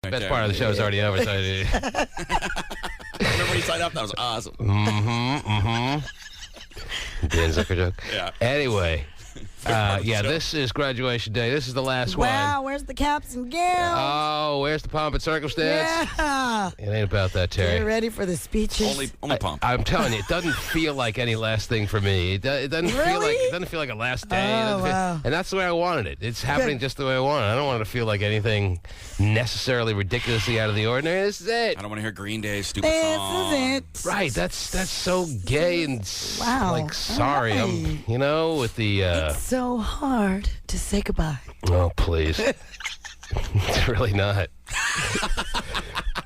Best part of the show is already over. So Remember when you signed up? That was awesome. Dan Zucker joke. Yeah. Anyway, this is graduation day. This is the last one. Wow, where's the caps and gowns? Oh, where's the pomp and circumstance? Yeah. It ain't about that, Terry. Get ready for the speeches. Only pomp. I'm telling you, it doesn't feel like any last thing for me. It doesn't feel like a last day. Oh, wow. And that's the way I wanted it. It's happening just the way I want it. I don't want it to feel like anything necessarily ridiculously out of the ordinary. This is it. I don't want to hear Green Day's stupid This song. is it. Right, that's so gay and Wow. like sorry. Right. I'm with the It's so hard to say goodbye. oh please. It's really not.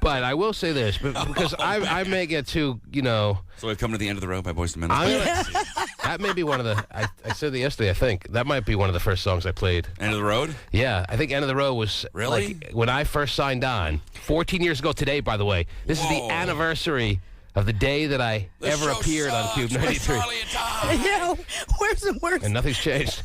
But I will say this, because I may get too, So we've come to the end of the road by Boyz II Men. that may be one of the, I said that yesterday, I think, that might be one of the first songs I played. End of the road? Yeah, I think End of the Road was, Really? like, when I first signed on, 14 years ago today, by the way. This is the anniversary of the day that I ever appeared on Cube 93. Yeah, where's the worst? And nothing's changed.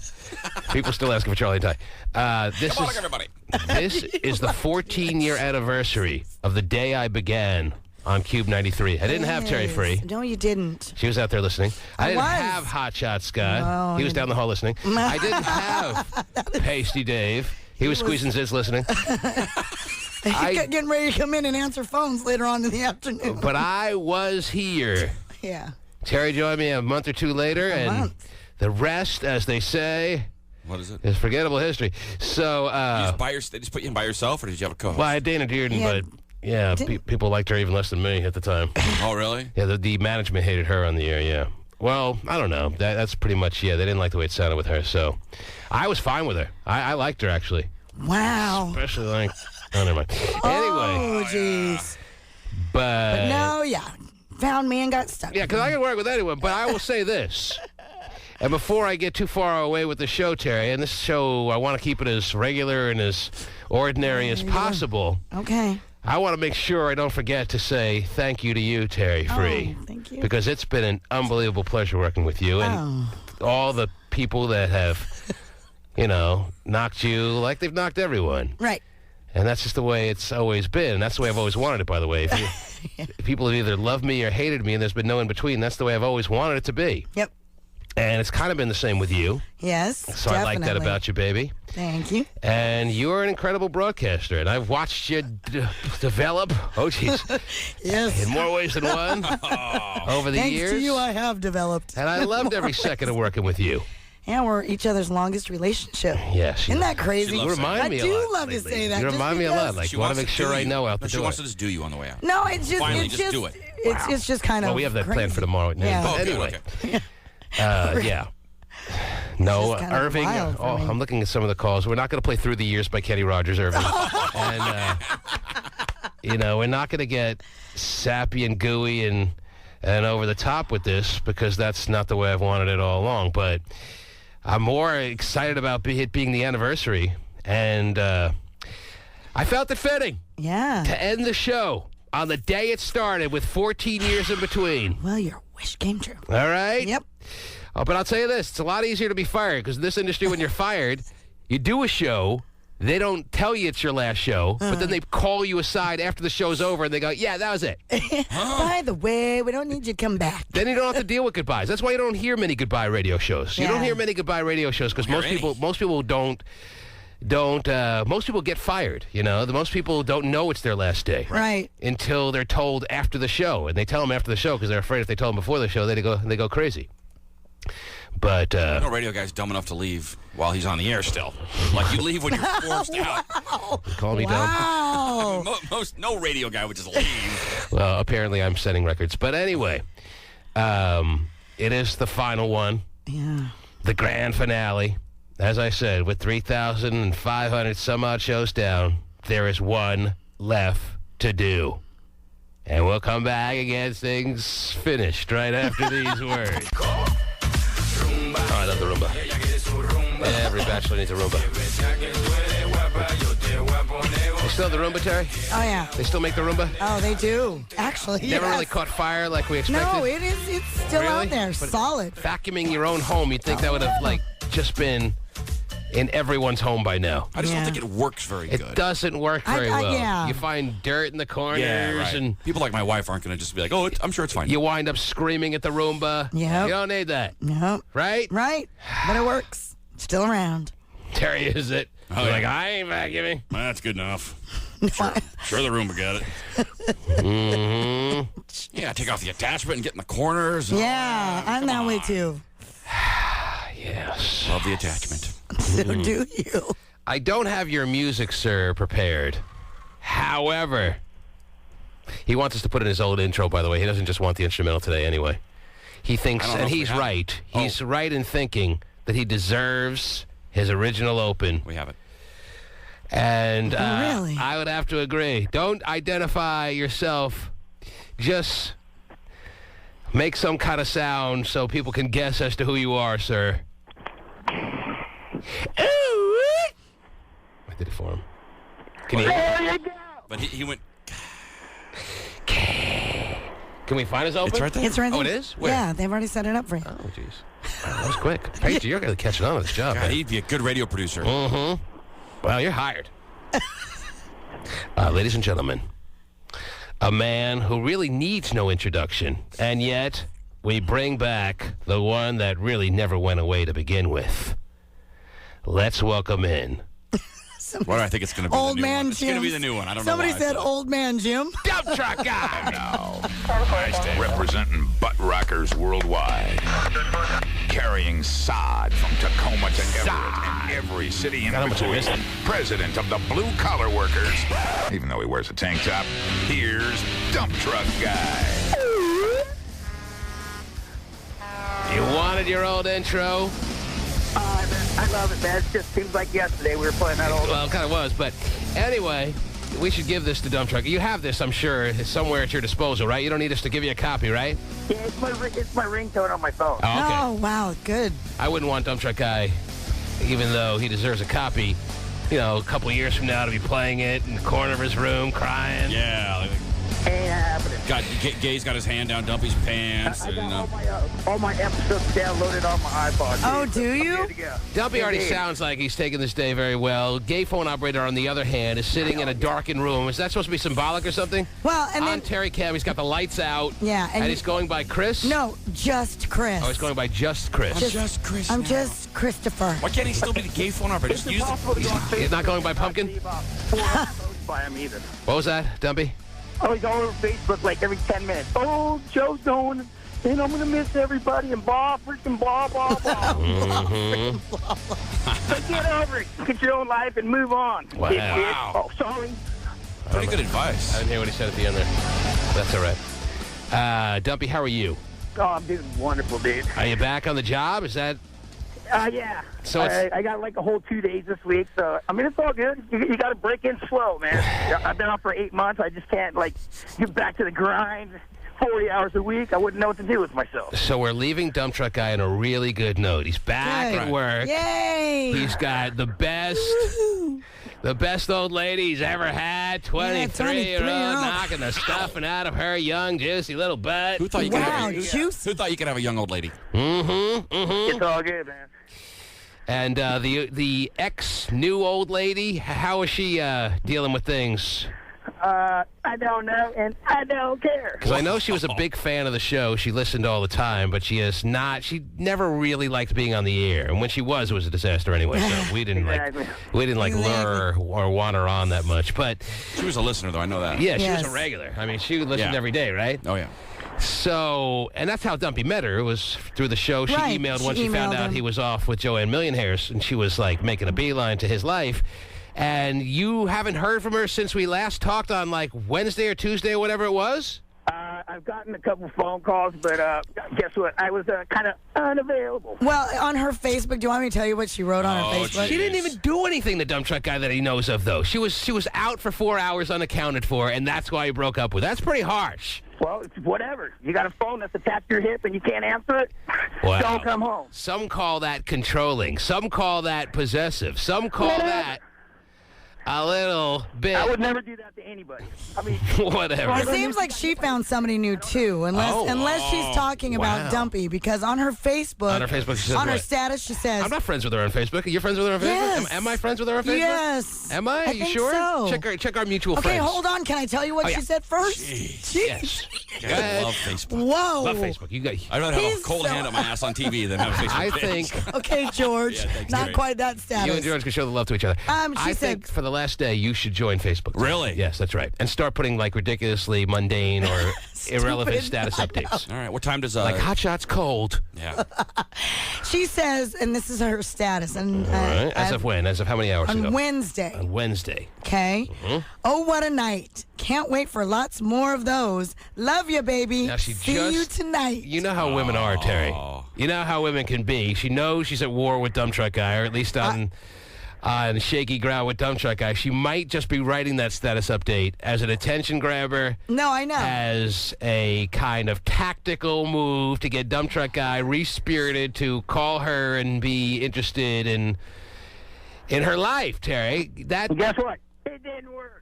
People still asking for Charlie and Ty. Come on, everybody. This is the 14-year anniversary of the day I began on Cube 93. I didn't have Terry Free. No, you didn't. She was out there listening. I didn't was. have Hot Shot Scott. No, He was down the hall listening. I didn't have Pasty Dave. He was squeezing ziz listening. He's getting ready to come in and answer phones later on in the afternoon. But I was here. Yeah. Terry joined me a month or two later, and month. the rest, as they say, What is it? is forgettable history. So, They just put you in by yourself, or did you have a co-host? well, I had Dana Dearden, Yeah. but yeah, people liked her even less than me at the time. Oh, really? Yeah, the management hated her on the air, yeah. Well, I don't know. That's pretty much, they didn't like the way it sounded with her, so I was fine with her. I liked her, actually. Wow. Especially like, oh, never mind. Anyway. Oh, jeez. But No, yeah. Found me and got stuck. yeah, because I can work with anyone, but I will say this. And before I get too far away with the show, Terry, and this show, I want to keep it as regular and as ordinary as possible. Okay. I want to make sure I don't forget to say thank you to you, Terry Free. Oh, thank you. Because it's been an unbelievable pleasure working with you. And all the people that have, knocked you like they've knocked everyone. Right. And that's just the way it's always been. And that's the way I've always wanted it, by the way. If people have either loved me or hated me, and there's been no in between, that's the way I've always wanted it to be. Yep. And it's kind of been the same with you. Yes, So I like that about you, baby. Thank you. And you're an incredible broadcaster, and I've watched you develop, Yes. in more ways than one over the Thanks years. to you, I have developed. And I loved every second of working with you. Yeah, we're each other's longest relationship. Yes. Isn't that crazy? She You loves remind I me a do lot. love to say that. You just remind me a lot. because- Like, She you want wants to make to sure do I you. know out No, the she door. wants to just do you on the way out. No, it's just Finally, it's just do it. It's just kind of. Well, we have that crazy. planned for tomorrow at noon. Yeah. But Okay, anyway. okay. Yeah. No, It's just kinda Irving. wild for me. I'm looking at some of the calls. We're not going to play Through the Years by Kenny Rogers, Irving. And, we're not going to get sappy and gooey and over the top with this, because that's not the way I've wanted it all along. But I'm more excited about it being the anniversary. And I felt it fitting Yeah. to end the show on the day it started with 14 years in between. Well, your wish came true. All right? Yep. Oh, but I'll tell you this, it's a lot easier to be fired, because in this industry, when you're fired, you do a show, they don't tell you it's your last show, but then they call you aside after the show's over, and they go, yeah, that was it. By the way, we don't need you to come back. Then you don't have to deal with goodbyes. That's why you don't hear many goodbye radio shows. You don't Yeah. hear many goodbye radio shows, because most people don't, most people get fired, most people don't know it's their last day. Right. Until they're told after the show, and they tell them after the show, because they're afraid if they tell them before the show, they go crazy. But No radio guy's dumb enough to leave while he's on the air still. Like, you leave when you're forced out. call me dumb. Wow. No radio guy would just leave. Well, apparently I'm setting records. But anyway, it is the final one, Yeah. the grand finale. As I said, with 3,500 some odd shows down, there is one left to do. And we'll come back and get things finished right after these words. Oh, I love the Roomba. Every bachelor needs a Roomba. They still have the Roomba, Terry? Oh, yeah. They still make the Roomba? Oh, they do. Actually, Never yes. really caught fire like we expected? No, it's still Really? out there. But Solid. Vacuuming your own home, you'd think that would have, just been in everyone's home by now. I just don't think it works very good. It doesn't work very well. Yeah. You find dirt in the corners, and people like my wife aren't going to just be like, "Oh, I'm sure it's fine." you wind up screaming at the Roomba. Yep. You don't need that. Yep. Right? Right. But it works. Still around. There he is. It. Oh, You're yeah. like, I ain't vacuuming. That's good enough. Sure the Roomba got it. Yeah, take off the attachment and get in the corners. Yeah, I'm that way too. Yes. Love the attachment. So do you. I don't have your music, sir, prepared. However, he wants us to put in his old intro, by the way. He doesn't just want the instrumental today anyway. He thinks, and he's right. He's right in thinking that he deserves his original open. We have it. And Really? I would have to agree. Don't identify yourself. Just make some kind of sound so people can guess as to who you are, sir. I did it for him. Can you? There you go. But he went. Can we find his open? It's right there. It's right there. Oh, it is? Where? Yeah, they've already set it up for you. Oh, jeez. That was quick. Paige, you're really catching on to this job. God, man. he'd be a good radio producer. Well, you're hired. Ladies and gentlemen, a man who really needs no introduction, and yet we bring back the one that really never went away to begin with. Let's welcome in What do I think it's going to be? Old the new man one? It's Jim. going to be the new one. I don't know. Somebody why. said old man Jim. Dump Truck Guy. Representing butt rockers worldwide. Carrying sod from Tacoma to Everett and every city in God, how much I between. missed. President of the blue collar workers. Even though he wears a tank top, here's Dump Truck Guy. You wanted your old intro? I love it, man. It just seems like yesterday we were playing that old. Well, it kind of was, but anyway, we should give this to Dump Truck. You have this, I'm sure, it's somewhere at your disposal, right? You don't need us to give you a copy, right? Yeah, it's my ringtone on my phone. Oh, okay. Oh, wow, good. I wouldn't want Dump Truck Guy, even though he deserves a copy, a couple years from now to be playing it in the corner of his room, crying. Yeah. Ain't happening. Gay's got his hand down Dumpy's pants. I got all my episodes downloaded on my iPod. Oh, dude. do I'm you? good to go. Dumpy already Indeed. sounds like he's taking this day very well. Gay phone operator, on the other hand, is sitting in a darkened room. Is that supposed to be symbolic or something? Well, and On then... Terry Cam, he's got the lights out. Yeah, And and he's going by Chris? No, just Chris. Oh, he's going by just Chris. Just Chris. I'm now. just Christopher. Why can't he still be the gay phone operator? Just It's use impossible to go on He's not Facebook going by and Pumpkin? see about 4 episodes by him either. What was that, Dumpy? Oh, he's all over Facebook like every 10 minutes. Oh, Joe's going, and I'm going to miss everybody, and blah, freaking blah, blah, blah. So get over it. Look at your own life and move on. Wow. Dipshit. Oh, sorry. Pretty good advice. I didn't hear what he said at the end there. That's all right. Dumpy, how are you? Oh, I'm doing wonderful, dude. Are you back on the job? Is that... Yeah. So it's- I got like a whole 2 days this week, so I mean it's all good. You got to break in slow, man. I've been off for 8 months. I just can't get back to the grind. 40 hours a week. I wouldn't know what to do with myself. So we're leaving Dump Truck Guy on a really good note. He's back Good. at work. Yay! He's got the best old lady he's ever had. 23-year-old, knocking the stuffing out of her young, juicy little butt. Who thought you could Wow, have juice. Who thought you could have a young old lady? It's all good, man. And the ex-new old lady, how is she dealing with things? I don't know, and I don't care. Because I know she was a big fan of the show. She listened all the time, but she never really liked being on the air. And when she was, it was a disaster anyway. So we didn't Exactly. lure her or want her on that much. But She was a listener, though. I know that. yeah, she was Yes. a regular. I mean, she listened Yeah. every day, right? Oh, yeah. So, and that's how Dumpy met her. It was through the show. She Right. emailed She once she found emailed out him. he was off with Joanne Millionairs, and she was like making a beeline to his life. And you haven't heard from her since we last talked on like Wednesday or Tuesday or whatever it was? I've gotten a couple phone calls, but guess what? I was kind of unavailable. Well, on her Facebook, do you want me to tell you what she wrote on her Oh, Facebook? She didn't even do anything, the Dump Truck Guy that he knows of, though. She was out for 4 hours unaccounted for, and that's why he broke up with her. That's pretty harsh. Well, it's whatever. You got a phone that's attached to your hip and you can't answer it? Wow. Don't come home. Some call that controlling. Some call that possessive. Some call that a little bit. I would never do that to anybody. I mean, Whatever. It seems like she found somebody new too, unless she's talking about Wow. Dumpy, because on her Facebook, she says on her what? status, she says, I'm not friends with her on Facebook. Are you friends with her on Facebook? Yes. Am I friends with her on Facebook? Yes. Am I? Are you think sure? so. Check our mutual Okay, friends. hold on. Can I tell you what Oh, she yeah. said first? Yes. Go ahead. I love Facebook. Whoa. Love Facebook. You got. I'd rather have a He's cold so- hand on my ass on TV than have a Facebook I page. think Okay, George. Yeah, thanks, not Gary. quite that status. you and George can show the love to each other. She I said- think for the last day you should join Facebook. Really? Yes, that's right. And start putting like ridiculously mundane or irrelevant status I updates. All right, what time does Like hot shots cold. Yeah. She says, and this is her status, and All right. As of when? As of how many hours ago? on Wednesday. On Wednesday. Okay. Oh, what a night! Can't wait for lots more of those. Love you, baby. Now she See just- you tonight. You know how women are, Terry. You know how women can be. She knows she's at war with Dump Truck Guy, or at least on shaky ground with Dump Truck Guy. She might just be writing that status update as an attention grabber, No, I know. as a kind of tactical move to get Dump Truck Guy re-spirited to call her and be interested in her life, Terry. That guess what? It didn't work.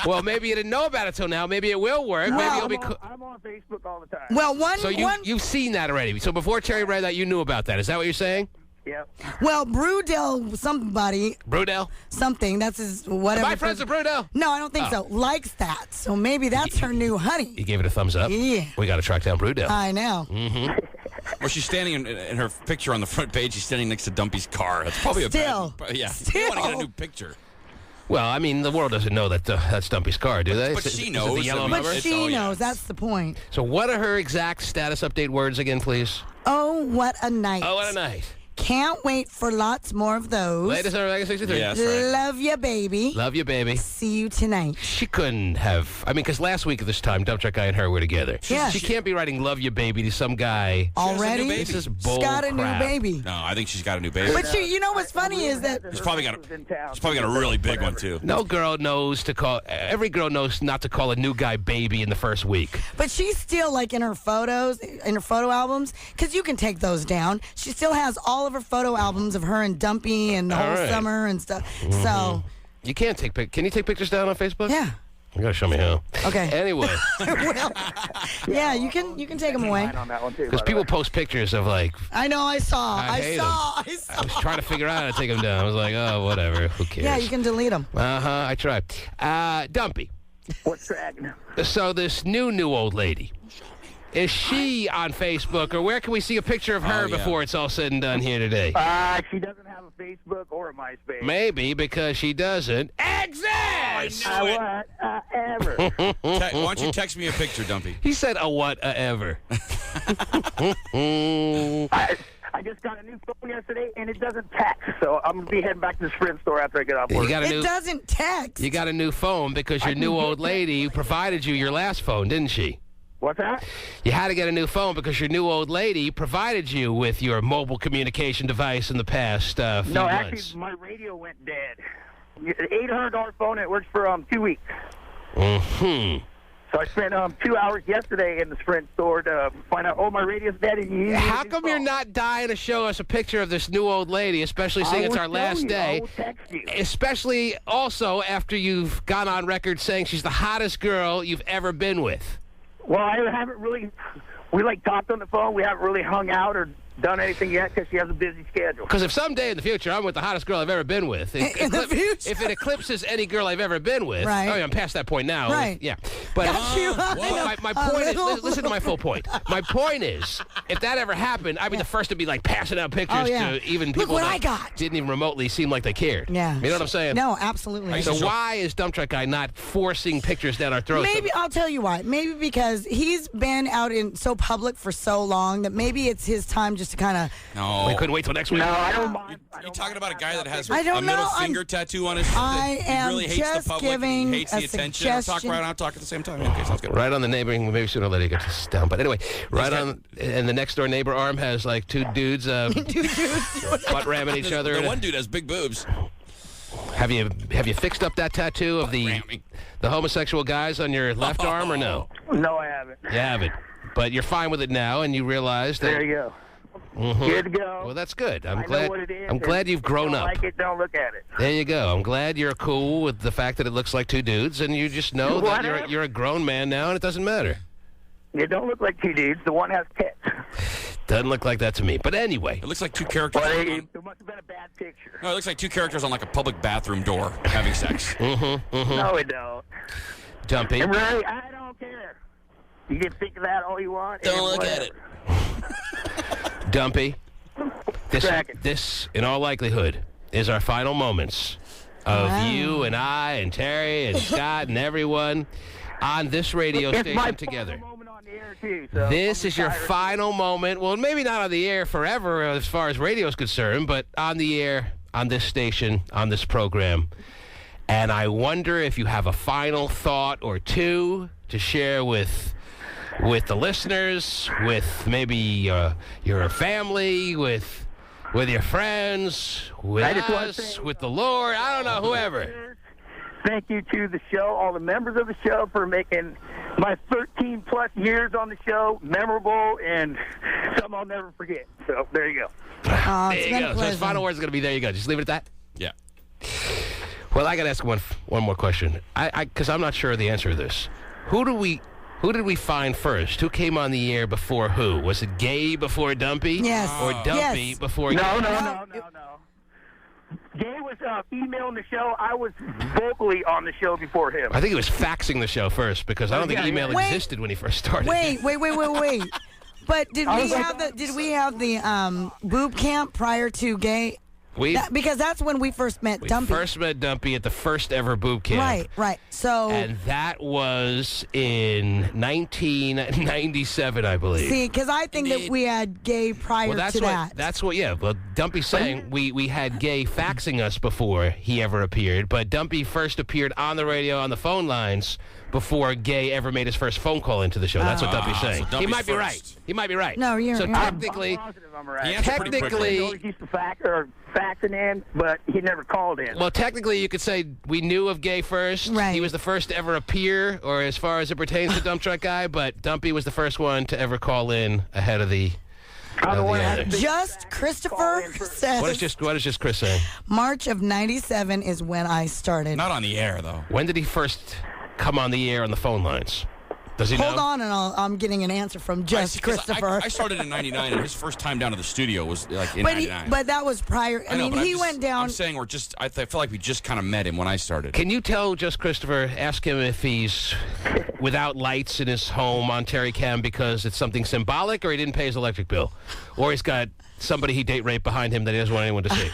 well, maybe you didn't know about it till now. Maybe it will work. Maybe Well, it'll be. I'm on Facebook all the time. well, So you've seen that already. So before Terry read that, you knew about that. Is that what you're saying? Yep. well, Brudell, somebody, Brudell? something. That's his whatever. Am I friends with Brudell? No, I don't think so. Likes that, so maybe that's her new honey. You gave it a thumbs up. Yeah. We got to track down Brudell. I know. Well, she's standing in her picture on the front page. She's standing next to Dumpy's car. That's probably Still. a bad. Yeah. Still. You want to get a new picture. Well, I mean, the world doesn't know that that's Dumpy's car, do they? But Is she it knows. the yellow I mean, number? But It's- she oh, yeah. knows. That's the point. So what are her exact status update words again, please? Oh, what a night. Oh, what a night. Can't wait for lots more of those. Latest on Mega 63. Yeah, that's right. Love you, baby. Love you, baby. See you tonight. She couldn't have. I mean, because last week at this time, Dump Truck Guy and her were together. Yeah. She can't be writing "Love You, Baby" to some guy. Already? baby. This is She's bull got a crap. new baby. No, I think she's got a new baby. But you know what's funny is that She's probably got In town. she's probably got a really big one too. No girl knows to call. Every girl knows not to call a new guy baby in the first week. But she's still like in her photos, in her photo albums, because you can take those down. She still has all of her photo albums of her and Dumpy and the All whole right. summer and stuff. So, You can't take Can you take pictures down on Facebook? yeah. You gotta show me how. Okay. Anyway, Well, yeah, you can take them away. Mine on that one too. because by the people way. post pictures of like. I know. I saw. I hate I I saw. was trying to figure out how to take them down. I was like, oh, whatever. Who cares? Yeah, you can delete them. I tried. Dumpy. What's dragging? So this new old lady. Is she on Facebook, or where can we see a picture of her Oh, yeah. before it's all said and done here today? She doesn't have a Facebook or a MySpace. Maybe because she doesn't exist. Ever. Why don't you text me a picture, Dumpy? He said a whatever. I just got a new phone yesterday, and it doesn't text. So I'm gonna be heading back to the Sprint store after I get off work. You got a It new. doesn't text. You got a new phone because your new old lady provided you your last phone, didn't she? What's that? You had to get a new phone because your new old lady provided you with your mobile communication device in the past few No, months. actually, my radio went dead. $800 phone. It works for 2 weeks. Hmm. So I spent 2 hours yesterday in the Sprint store to find out, my radio's dead. And you need a How new come you're phone. not dying to show us a picture of this new old lady, especially seeing I it's will our show last you. day? I will text you. Especially also after you've gone on record saying she's the hottest girl you've ever been with. Well, I haven't really. We talked on the phone. We haven't really hung out or done anything yet because she has a busy schedule. Because if someday in the future I'm with the hottest girl I've ever been with, In the future. if it eclipses any girl I've ever been with, Right. I mean, I'm past that point now. Right. Yeah. But Got you. I Well, know. my A point is, little- listen to my full point. My point is, if that ever happened, I'd be the first to be passing out pictures Oh, yeah. to even Look people what that I got. didn't even remotely seem like they cared. Yeah. You know what I'm saying? No, absolutely. So why is Dump Truck Guy not forcing pictures down our throats? Maybe I'll tell you why. Maybe because he's been out in so public for so long that maybe it's his time just to kind of. No. We couldn't wait till next week. No, I don't mind. You talking about a guy that has I don't a middle know, finger tattoo on his I that am he really hates just the public and giving he hates a the attention. Or talk suggestion. right on, talk at the same time. Okay, sounds good. Right on the neighboring, maybe sooner or later get this down. But anyway, right on, and the next door neighbor arm has two dudes butt ramming each other. The one dude has big boobs. Have you fixed up that tattoo of the homosexual guys on your left arm or no? No, I haven't. You haven't. But you're fine with it now, and you realize that There you go. Good to go. Well, that's good. I'm I know glad. what it is, I'm glad and you've if you grown don't up. like it, don't look at it. There you go. I'm glad you're cool with the fact that it looks like two dudes, and you just know that Whatever. you're a grown man now, and it doesn't matter. It don't look like two dudes. The one has tits. Doesn't look like that to me. But anyway, It looks like two characters. Well, on- it must have been a bad picture. No, it looks like two characters on like a public bathroom door having sex. No, it don't. Dumpy. And Ray, I don't care. You can think of that all you want. Don't and look at whatever. it. Dumpy. Second. This, in all likelihood, is our final moments of you and I and Terry and Scott and everyone on this radio It's my station together. final moment on the air, too. So This I'm is your tired. final moment. Well, maybe not on the air forever as far as radio is concerned, but on the air, on this station, on this program. And I wonder if you have a final thought or two to share with the listeners, with maybe your family, with your friends, with I just wanna us, say- with the Lord. I don't know, whoever. Thank you to the show, all the members of the show, for making my 13-plus years on the show memorable and something I'll never forget. So there you go. Oh, There it's you been go. a So his pleasure. final word's going to be, there you go. Just leave it at that. Yeah. Well, I got to ask one more question. Because I'm not sure of the answer to this. Who did we find first? Who came on the air before who? Was it Gay before Dumpy? Yes. Or Dumpy Yes. before No, Gay? no. Gay was emailing the show. I was vocally on the show before him. I think he was faxing the show first because I don't think Yeah, email yeah. Wait. existed when he first started. Wait. But did I we was like- have the boob camp prior to Gay? We Because that's when we first met Dumpy. first met Dumpy at the first ever boot camp. Right. So And that was in 1997, I believe. see, because I think that we had Gay prior Well, that's to what. that. That's what. Yeah. Well, Dumpy's saying we had Gay faxing us before he ever appeared, but Dumpy first appeared on the radio on the phone lines before Gay ever made his first phone call into the show. That's what Dumpy's saying. so He Dumpy's might be right. first. He might be right. No, you're- so you're- technically. I'm positive I'm right. He answered pretty quickly. Technically- He always used to faxing in, but he never called in. Well, technically, you could say we knew of Gay first. Right. He was the first to ever appear, or as far as it pertains to Dump Truck Guy, but Dumpy was the first one to ever call in ahead of the. I'm the the one that other. had to Just Christopher says What is just Chris saying? March of '97 is when I started. Not on the air, though. When did he first come on the air on the phone lines? Does he Hold know? on, and I'm getting an answer from Just 'Cause Christopher. I started in '99, and his first time down to the studio was like in '99. but that was prior. I know, mean, but I'm he just- went down. I'm saying I feel like we just kind of met him when I started. Can you tell Just Christopher, ask him if he's without lights in his home on Terry Cam because it's something symbolic, or he didn't pay his electric bill, or he's got somebody he date raped behind him that he doesn't want anyone to see?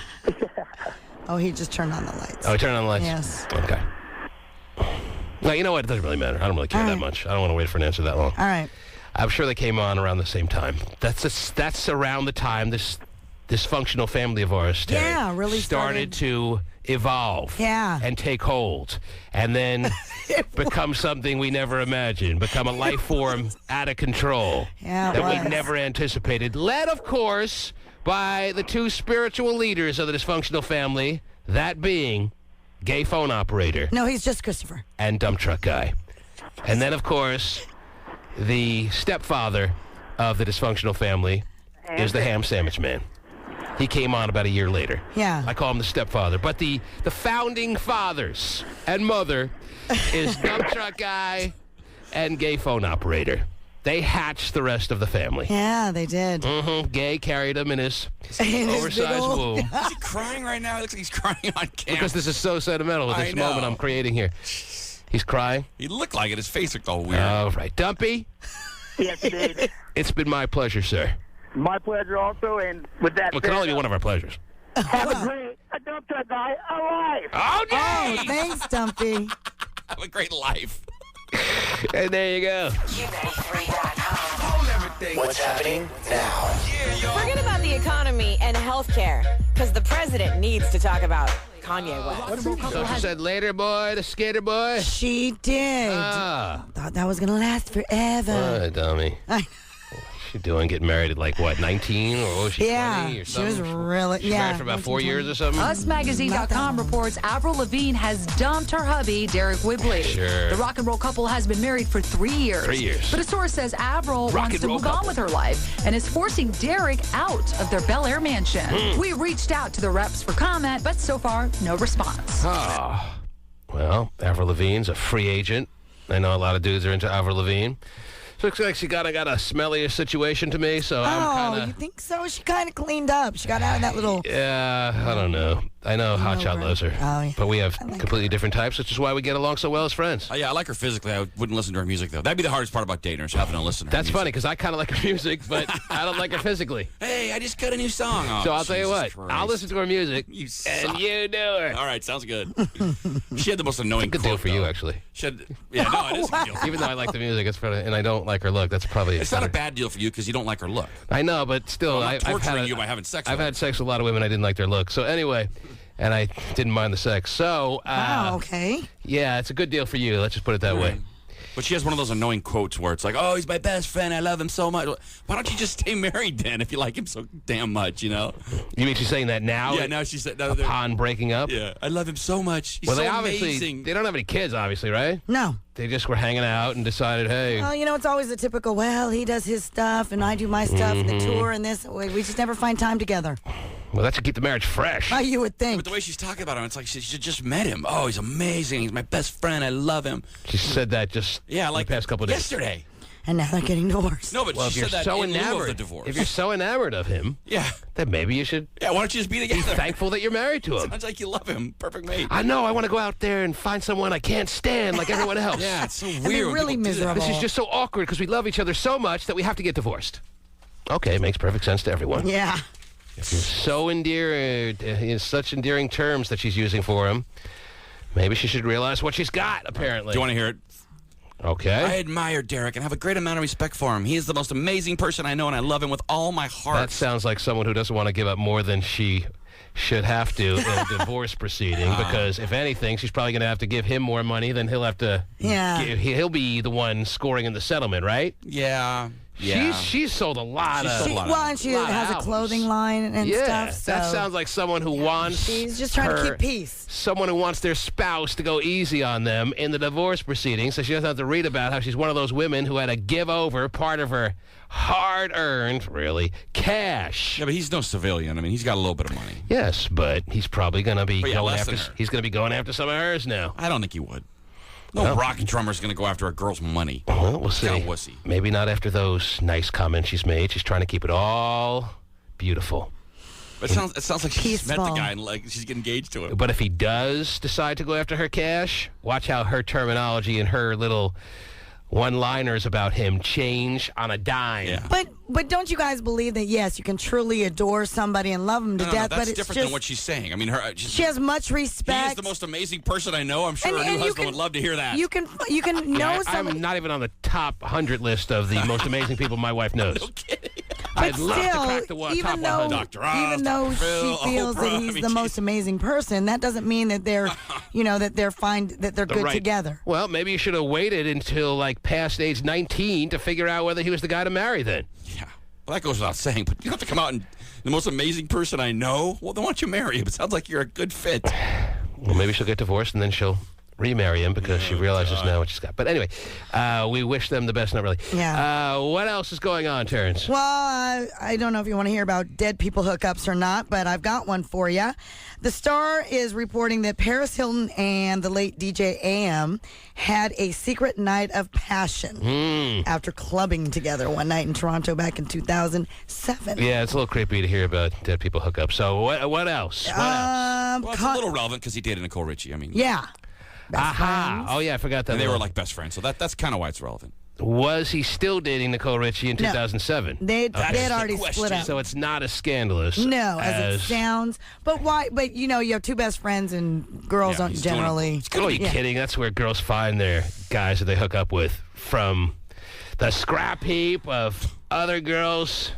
Oh, he just turned on the lights. Oh, he turned on the lights? Yes. Okay. No, you know what? It doesn't really matter. I don't really care All that right. much. I don't want to wait for an answer that long. All right. I'm sure they came on around the same time. That's around the time this dysfunctional family of ours, Terry, Yeah, really started started- to evolve. Yeah. And take hold, and then become something we never imagined, become a life form out of control Yeah, it that we was. never anticipated. Led, of course, by the two spiritual leaders of the dysfunctional family, that being Gay Phone Operator No, he's Just Christopher. and Dump Truck Guy. And then, of course, the stepfather of the dysfunctional family is the Ham Sandwich Man. He came on about a year later. Yeah. I call him the stepfather. But the founding fathers and mother is Dump Truck Guy and Gay Phone Operator. They hatched the rest of the family. Yeah, they did. Gay carried him in his In his big oversized old- womb. Is he crying right now? It looks like he's crying on camera. Because this is so sentimental with I this moment know. I'm creating here. He's crying. He looked like it. His face looked all weird. All right. Dumpy, Yes, it did. it's been my pleasure, sir. My pleasure also, and with that Well, it can only be one of our pleasures. have a great Dump Truck Guy alive. Oh, Oh, yay! thanks, Dumpy. Have a great life. And there you go. What's happening now? Forget about the economy and healthcare, because the president needs to talk about Kanye West. So she said, later, boy, the skater boy. She did. Ah. Thought that was gonna last forever. What a dummy. I- she doing? Getting married at like what, 19 or what was she? 20 or she something? was really She married for about 4 years or something. UsMagazine.com reports Avril Lavigne has dumped her hubby, Derek Whibley. Sure. The rock and roll couple has been married for 3 years. 3 years. But a source says Avril wants to move on with her life and is forcing Derek out of their Bel Air mansion. We reached out to the reps for comment, but so far, no response. Oh. Well, Avril Lavigne's a free agent. I know a lot of dudes are into Avril Lavigne. So looks like she got a smellier situation to me, so I'm kind of... you think so? She kind of cleaned up. She got out of that little... Yeah, I don't know. I know Hotshot loves her. Oh, yeah. But we have like completely different types, which is why we get along so well as friends. Yeah, I like her physically. I wouldn't listen to her music, though. That'd be the hardest part about dating her, is having to listen to her That's music. funny, because I kind of like her music, but I don't like her physically. Hey, I just got a new song. Oh, So I'll tell you Jesus what, Christ. I'll listen to her music, You and suck. you do her. All right, sounds good. She had the most annoying Good deal quote, for you, though. actually. She had, yeah, no, it is a good deal. Even though I like the music, it's probably, and I don't like her look, that's probably... It's not a bad deal for you because you don't like her look. I know, but still, I'm not I've torturing had you by having sex I've with had sex with a lot of women. I didn't like their look. So anyway, and I didn't mind the sex. So Wow, okay. yeah, it's a good deal for you. Let's just put it that way. But she has one of those annoying quotes where it's like, oh, he's my best friend. I love him so much. Why don't you just stay married then if you like him so damn much, you know? You mean she's saying that now? Yeah, now she said... Upon breaking up? Yeah, I love him so much. He's Well, so they obviously amazing. they don't have any kids, obviously, right? No. They just were hanging out and decided, hey, Well, you know, it's always the typical, well, he does his stuff and I do my stuff and the tour and this. We just never find time together. well, that should keep the marriage fresh. Well, you would think. But the way she's talking about him, it's like she just met him. Oh, he's amazing. He's my best friend. I love him. She said that just Yeah, like the past couple of days. yesterday. And now they're getting divorced. No, but Well, if she you're said that so in lieu of the enamored, divorce. if you're so enamored of him, yeah, then maybe you should yeah. Why don't you just be be together? thankful that you're married to him. Sounds like you love him. Perfect mate. I know. I want to go out there and find someone I can't stand like everyone else. Yeah, it's so weird. they're when really people do that. miserable. This is just so awkward because we love each other so much that we have to get divorced. Okay, makes perfect sense to everyone. Yeah. If you're so endearing, in such endearing terms that she's using for him, maybe she should realize what she's got, apparently. Do you want to hear it? Okay. I admire Derek and have a great amount of respect for him. He is the most amazing person I know, and I love him with all my heart. That sounds like someone who doesn't want to give up more than she should have to in a divorce proceeding, because if anything, she's probably going to have to give him more money than he'll have to Yeah. give. He'll be the one scoring in the settlement, right? Yeah. She's sold a lot She's of... sold a lot of- Well, and she lot of has a albums. clothing line and Yeah, stuff. So that sounds like someone who wants... she's just trying to her- keep peace. Someone who wants their spouse to go easy on them in the divorce proceeding, so she doesn't have to read about how she's one of those women who had to give over part of her hard-earned, really, cash. Yeah, but he's no civilian. I mean, he's got a little bit of money. Yes, but he's probably going to be But yeah, going less after. than her. He's going to be going after some of hers now. I don't think he would. No Well- rock drummer's going to go after a girl's money. Well, we'll see. Got a wussy. Maybe not after those nice comments she's made. She's trying to keep it all beautiful. But it sounds like she's met the Peaceful. guy and like she's getting engaged to him. But if he does decide to go after her cash, watch how her terminology and her little one-liners about him change on a dime. Yeah. But don't you guys believe that, yes, you can truly adore somebody and love them to No, death, that's but it's different just, than what she's saying. I mean, she has much he respect. is the most amazing person I know. I'm sure her new you husband can- would love to hear that. You can know somebody. I'm not even on the top 100 list of the most amazing people my wife knows. No kidding. I'd But love to still, crack the top even 100. though, Dr. Oz, even though Dr. Phil, she feels Oprah, that I he's mean, the geez. most amazing person, that doesn't mean that they're, that they're good Right. together. Well, maybe you should have waited until like past age 19 to figure out whether he was the guy to marry then. Yeah. Well, that goes without saying, but you don't have to come out and the most amazing person I know. Well, then why don't you marry him? It sounds like you're a good fit. Well, maybe she'll get divorced and then she'll remarry him because she realizes now what she's got. But anyway, we wish them the best. Not really. Yeah. What else is going on, Terrence? Well, I don't know if you want to hear about dead people hookups or not, but I've got one for you. The Star is reporting that Paris Hilton and the late DJ AM had a secret night of passion after clubbing together one night in Toronto back in 2007. Yeah, it's a little creepy to hear about dead people hookups. So what else? What else? Well, it's a little relevant because he dated Nicole Richie. I mean, Yeah. Best Aha! friends. Oh yeah, I forgot that. and they little- were like best friends, so that's kind of why it's relevant. Was he still dating Nicole Richie in 2007? They had the already split question. up. So it's not as scandalous. No, as it sounds. But why? But you have two best friends, and girls Yeah, don't he's doing it. generally. Oh, are you kidding? That's where girls find their guys that they hook up with from the scrap heap of other girls.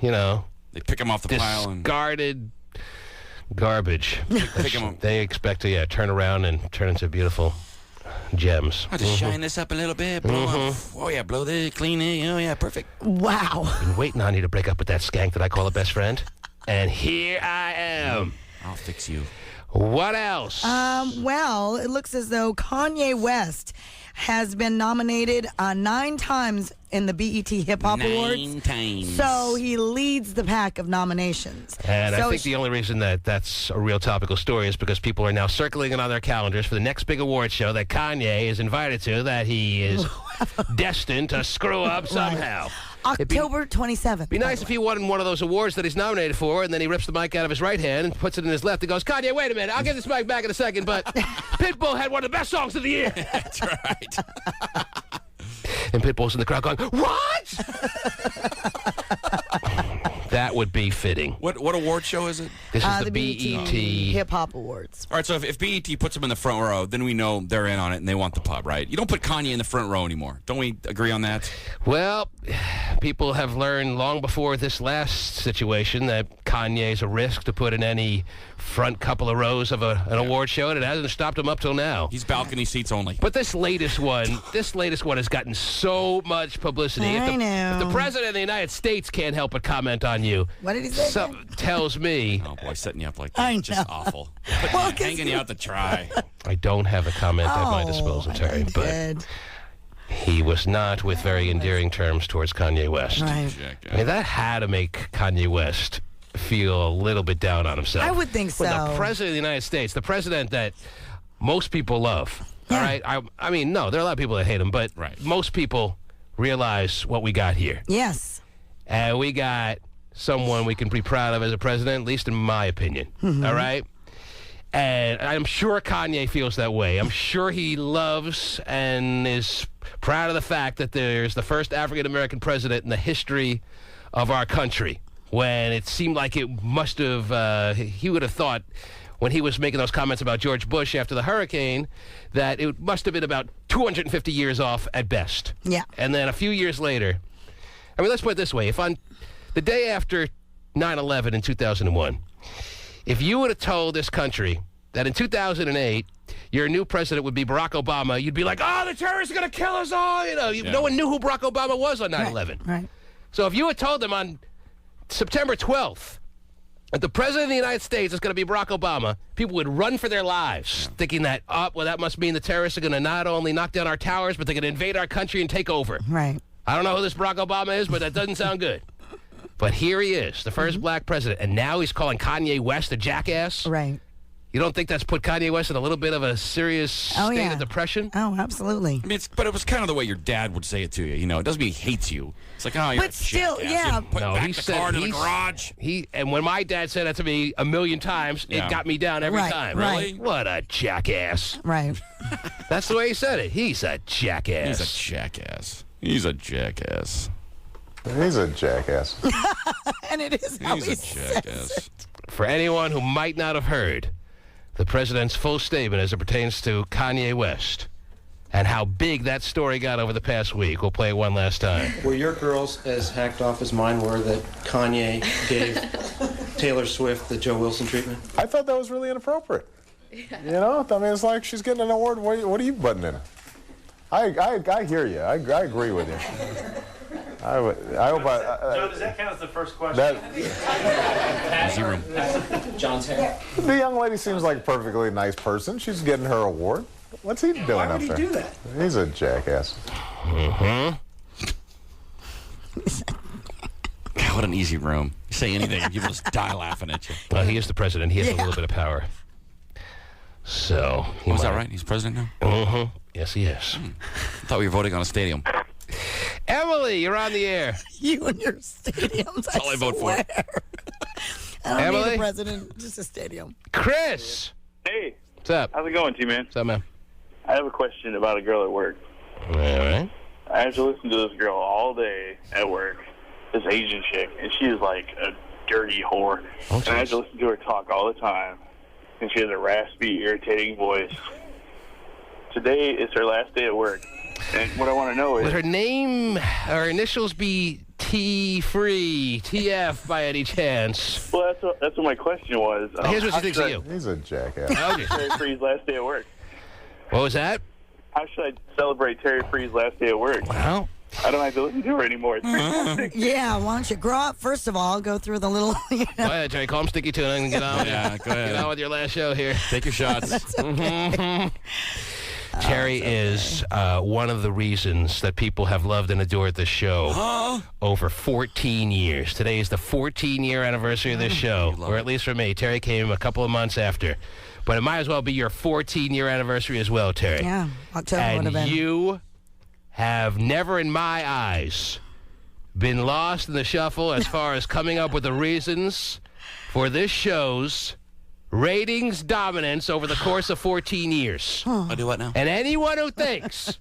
They pick him off the pile and Discarded garbage. pick him up. They expect to turn around and turn into beautiful gems. I'll just shine this up a little bit. Blow off. Oh, yeah, blow this, clean it. Oh, yeah, perfect. Wow. Been waiting on you to break up with that skank that I call a best friend. And here I am. I'll fix you. What else? Well, it looks as though Kanye West has been nominated 9 times in the BET Hip Hop Awards. 9 times. So he leads the pack of nominations. And so I think the only reason that that's a real topical story is because people are now circling it on their calendars for the next big award show that Kanye is invited to, that he is destined to screw up somehow. October 27th. Be nice if he won one of those awards that he's nominated for, and then he rips the mic out of his right hand and puts it in his left and goes, Kanye, wait a minute, I'll get this mic back in a second, but Pitbull had one of the best songs of the year. That's right. And Pitbull's in the crowd going, what? That would be fitting. What award show is it? This is the BET BET. Hip Hop Awards. All right, so if BET puts them in the front row, then we know they're in on it and they want the pub, right? You don't put Kanye in the front row anymore. Don't we agree on that? Well, people have learned long before this last situation that Kanye's a risk to put in any front couple of rows of an award show, and it hasn't stopped him up till now. He's balcony seats only. But this latest one has gotten so much publicity. I know. If the President of the United States can't help but comment on you, What did he say? tells me... Oh, boy, setting you up like that. I Just know. awful. Well, 'cause Hanging you out to dry. I don't have a comment at my disposal, Terry, but did. he was not with very endearing terms towards Kanye West. Right. I mean, that had to make Kanye West feel a little bit down on himself. I would think so. But the President of the United States, the president that most people love, Yeah. all right? I mean, no, there are a lot of people that hate him, but most people realize what we got here. Yes. And we got someone we can be proud of as a president, at least in my opinion, all right? And I'm sure Kanye feels that way. I'm sure he loves and is proud of the fact that there's the first African-American president in the history of our country, when it seemed like it must have, he would have thought when he was making those comments about George Bush after the hurricane, that it must have been about 250 years off at best. Yeah. And then a few years later, I mean, let's put it this way. If on the day after 9/11 in 2001, if you would have told this country that in 2008, your new president would be Barack Obama, you'd be like, oh, the terrorists are going to kill us all. You know, no one knew who Barack Obama was on 9/11. Right. So if you had told them on September 12th that the president of the United States is going to be Barack Obama, people would run for their lives, thinking that, well, that must mean the terrorists are going to not only knock down our towers, but they're going to invade our country and take over. Right. I don't know who this Barack Obama is, but that doesn't sound good. But here he is, the first black president, and now he's calling Kanye West a jackass? Right. You don't think that's put Kanye West in a little bit of a serious state of depression? Oh, absolutely. I mean, but it was kind of the way your dad would say it to you. You know, it doesn't mean he hates you. It's like, oh, you're But a still, jackass. yeah. You put back the car to the garage. And when my dad said that to me a million times, it got me down every time. Really? What a jackass. Right. That's the way he said it. He's a jackass. He's a jackass. He's a jackass. He's a jackass. And it is how He's he a says jackass. it. For anyone who might not have heard the president's full statement as it pertains to Kanye West and how big that story got over the past week, we'll play it one last time. Were your girls as hacked off as mine were that Kanye gave Taylor Swift the Joe Wilson treatment? I thought that was really inappropriate. You know, I mean, it's like she's getting an award. What are you butting in? I hear you. I agree with you. I hope Joe, does that count as the first question? John's hair. The young lady seems like a perfectly nice person. She's getting her award. What's he doing Why up would he there? do that? He's a jackass. God, what an easy room. You say anything, and people just die laughing at you. Well, he is the president. He has a little bit of power. So, Was that right? He's president now? Mm-hmm. Yes, he is. I thought we were voting on a stadium. Emily, you're on the air. You and your stadiums. That's all I vote for. I don't need Emily? a president, just a stadium. Chris. Hey, What's up? how's it going, T-Man? What's up, man? I have a question about a girl at work. All right. I have to listen to this girl all day at work, this Asian chick, and she is like a dirty whore. And I have to listen to her talk all the time, and she has a raspy, irritating voice. Today is her last day at work, and what I want to know is... Would her name, her initials be T-Free, TF by any chance? Well, that's what my question was. Here's what she thinks of you. He's a jackass. Okay. For his last day at work. What was that? how should I celebrate Terry Free's last day at work? Well, I don't have to listen to her anymore. It's fantastic. Yeah, why don't you grow up? First of all, go through the little. go ahead, Terry. Call him Sticky Tuna and get on. Go ahead. Get on with your last show here. Take your shots. That's okay. Terry is one of the reasons that people have loved and adored this show over 14 years. Today is the 14-year anniversary of this show, or at least for me. Terry came a couple of months after. But it might as well be your 14-year anniversary as well, Terry. Yeah, October would have been. And you have never, in my eyes, been lost in the shuffle as far as coming up with the reasons for this show's ratings dominance over the course of 14 years. I do what now? And anyone who thinks